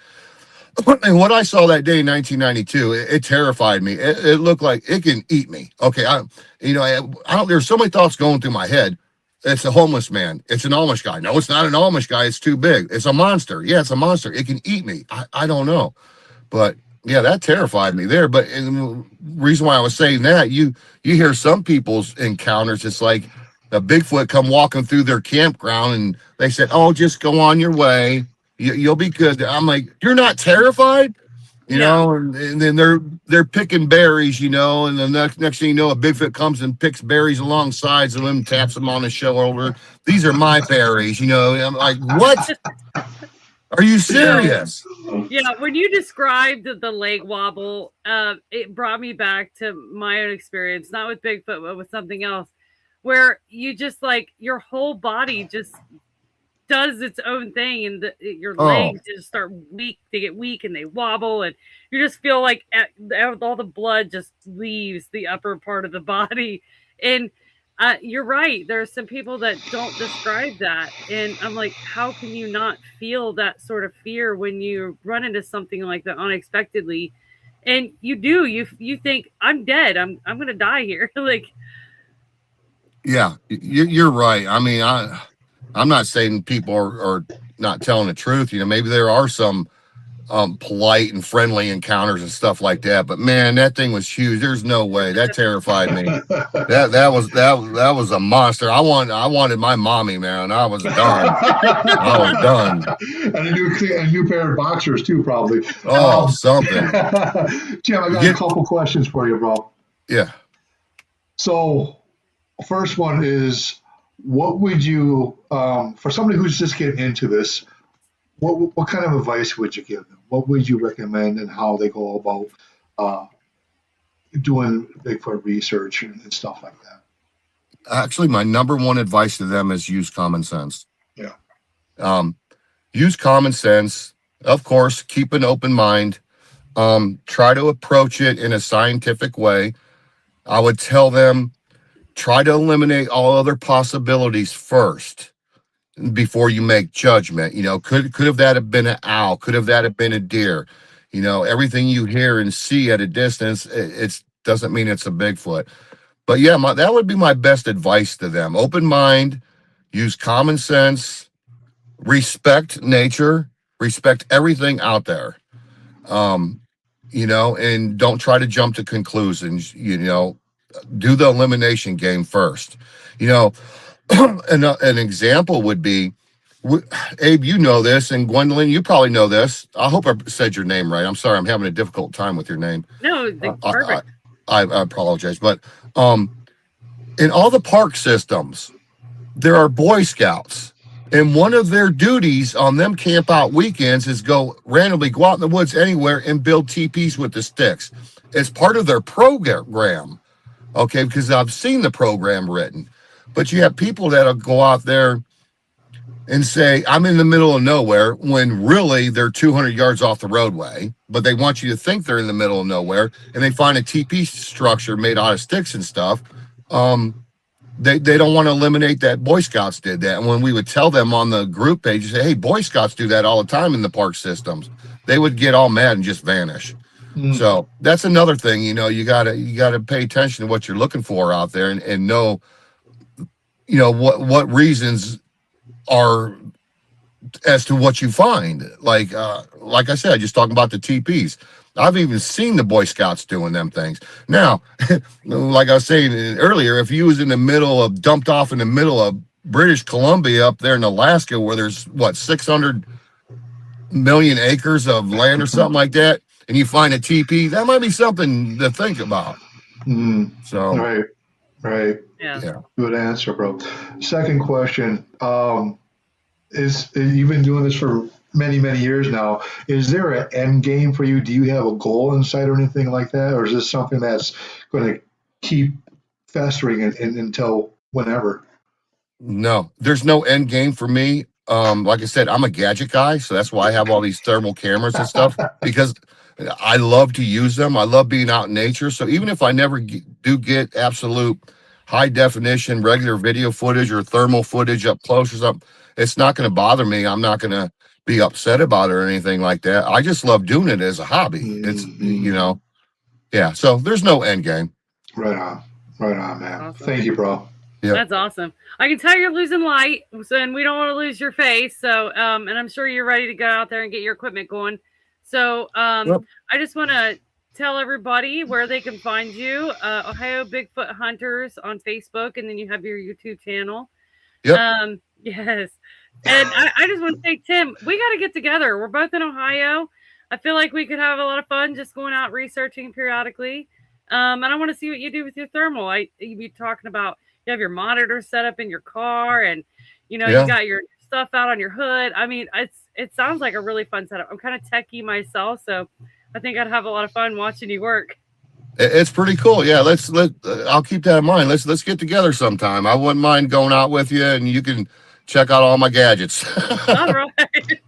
C: what I saw that day in 1992, it terrified me. It looked like it can eat me. Okay, I don't. There's so many thoughts going through my head. It's a homeless man. It's an Amish guy. No, it's not an Amish guy. It's too big. It's a monster. Yeah, it's a monster. It can eat me. I don't know, but yeah, that terrified me there. But and the reason why I was saying that, you hear some people's encounters. It's like a Bigfoot come walking through their campground, and they said, "Oh, just go on your way. You'll be good." I'm like, "You're not terrified?"
A: Yeah.
C: And then they're picking berries, and the next thing you know, a Bigfoot comes and picks berries alongside of him, taps them on the shoulder. These are my berries, I'm like, what? Are you
A: No.
C: serious?
A: Yeah. When you described the leg wobble, it brought me back to my own experience, not with Bigfoot, but with something else, where you just like your whole body just does its own thing, and your
C: Oh,
A: legs just start weak. They get weak and they wobble, and you just feel like all the blood just leaves the upper part of the body. And you're right. There's some people that don't describe that, and I'm like, how can you not feel that sort of fear when you run into something like that unexpectedly? And you do. You think I'm dead. I'm gonna die here. Like
C: yeah, you're right. I mean, I'm not saying people are not telling the truth. Maybe there are some polite and friendly encounters and stuff like that. But man, that thing was huge. There's no way. That terrified me. That was a monster. I wanted my mommy, man. I was done. I was done.
B: And a new pair of boxers too, probably.
C: Oh, something.
B: Jim, I got a
C: Get
B: couple questions for you, bro.
C: yeah.
B: So, first one is, what would you, for somebody who's just getting into this, what kind of advice would you give them? What would you recommend and how they go about uh, doing Bigfoot research and stuff like that?
C: Actually, my number one advice to them is use common sense.
B: Yeah.
C: Use common sense. Of course, keep an open mind. Try to approach it in a scientific way. I would tell them, try to eliminate all other possibilities first before you make judgment. You know, could have that have been an owl? Could have that have been a deer? You know, everything you hear and see at a distance, it doesn't mean it's a Bigfoot. But yeah, that would be my best advice to them. Open mind, use common sense, respect nature, respect everything out there. You know, and don't try to jump to conclusions. You know, do the elimination game first. You know, an example would be, Abe, you know this, and Gwendolyn, you probably know this. I hope I said your name right. I'm sorry, I'm having a difficult time with your name.
A: No, perfect.
C: I apologize, but in all the park systems, there are Boy Scouts, and one of their duties on them camp out weekends is randomly go out in the woods anywhere and build teepees with the sticks. It's part of their program, okay? Because I've seen the program written, but you have people that'll go out there and say, I'm in the middle of nowhere, when really they're 200 yards off the roadway, but they want you to think they're in the middle of nowhere, and they find a teepee structure made out of sticks and stuff. They don't want to eliminate that. Boy Scouts did that. And when we would tell them on the group page, say, hey, Boy Scouts do that all the time in the park systems, they would get all mad and just vanish. So that's another thing, you know, you gotta pay attention to what you're looking for out there, and know, you know, what reasons are as to what you find. Like I said, just talking about the TPs. I've even seen the Boy Scouts doing them things. Now, like I was saying earlier, if you was dumped off in the middle of British Columbia up there in Alaska, where there's 600 million acres of land or something like that, and you find a TP, that might be something to think about. So,
B: right.
A: Yeah.
B: Good answer, bro. Second question. You've been doing this for many, many years now. Is there an end game for you? Do you have a goal in sight or anything like that? Or is this something that's going to keep festering until whenever?
C: No, there's no end game for me. Like I said, I'm a gadget guy, so that's why I have all these thermal cameras and stuff, because I love to use them. I love being out in nature. So even if I never do get absolute high definition regular video footage or thermal footage up close or something, it's not going to bother me. I'm not going to be upset about it or anything like that. I just love doing it as a hobby. It's, you know, yeah. So there's no end game.
B: Right on, man.
A: Awesome.
B: Thank you, bro.
C: Yep.
A: That's awesome. I can tell you're losing light, and we don't want to lose your face. So, and I'm sure you're ready to go out there and get your equipment going. So, I just want to tell everybody where they can find you. Ohio Bigfoot Hunters on Facebook, and then you have your YouTube channel.
C: Yep.
A: Yes. And I just want to say, Tim, we got to get together. We're both in Ohio. I feel like we could have a lot of fun just going out researching periodically. And I want to see what you do with your thermal. You'd be talking about, you have your monitor set up in your car, and you know, you got your stuff out on your hood. I mean, it sounds like a really fun setup. I'm kind of techie myself, so I think I'd have a lot of fun watching you work.
C: It's pretty cool. Yeah, I'll keep that in mind. Let's get together sometime. I wouldn't mind going out with you, and you can check out all my gadgets.
A: All right.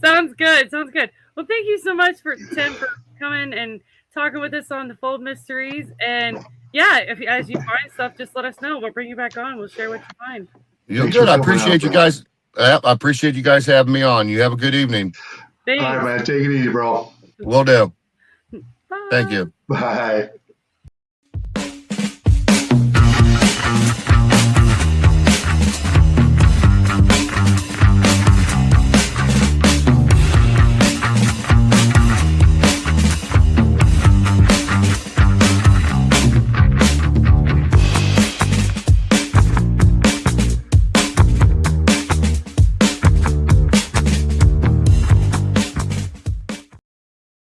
A: Sounds good. Well, thank you so much Tim for coming and talking with us on the Fold Mysteries. And yeah, as you find stuff, just let us know. We'll bring you back on. We'll share what you find.
C: You're good. I appreciate you guys. I appreciate you guys having me on. You have a good evening.
A: Thanks.
B: All right, man. Take it easy, bro.
C: Will do.
A: Bye.
C: Thank you.
B: Bye.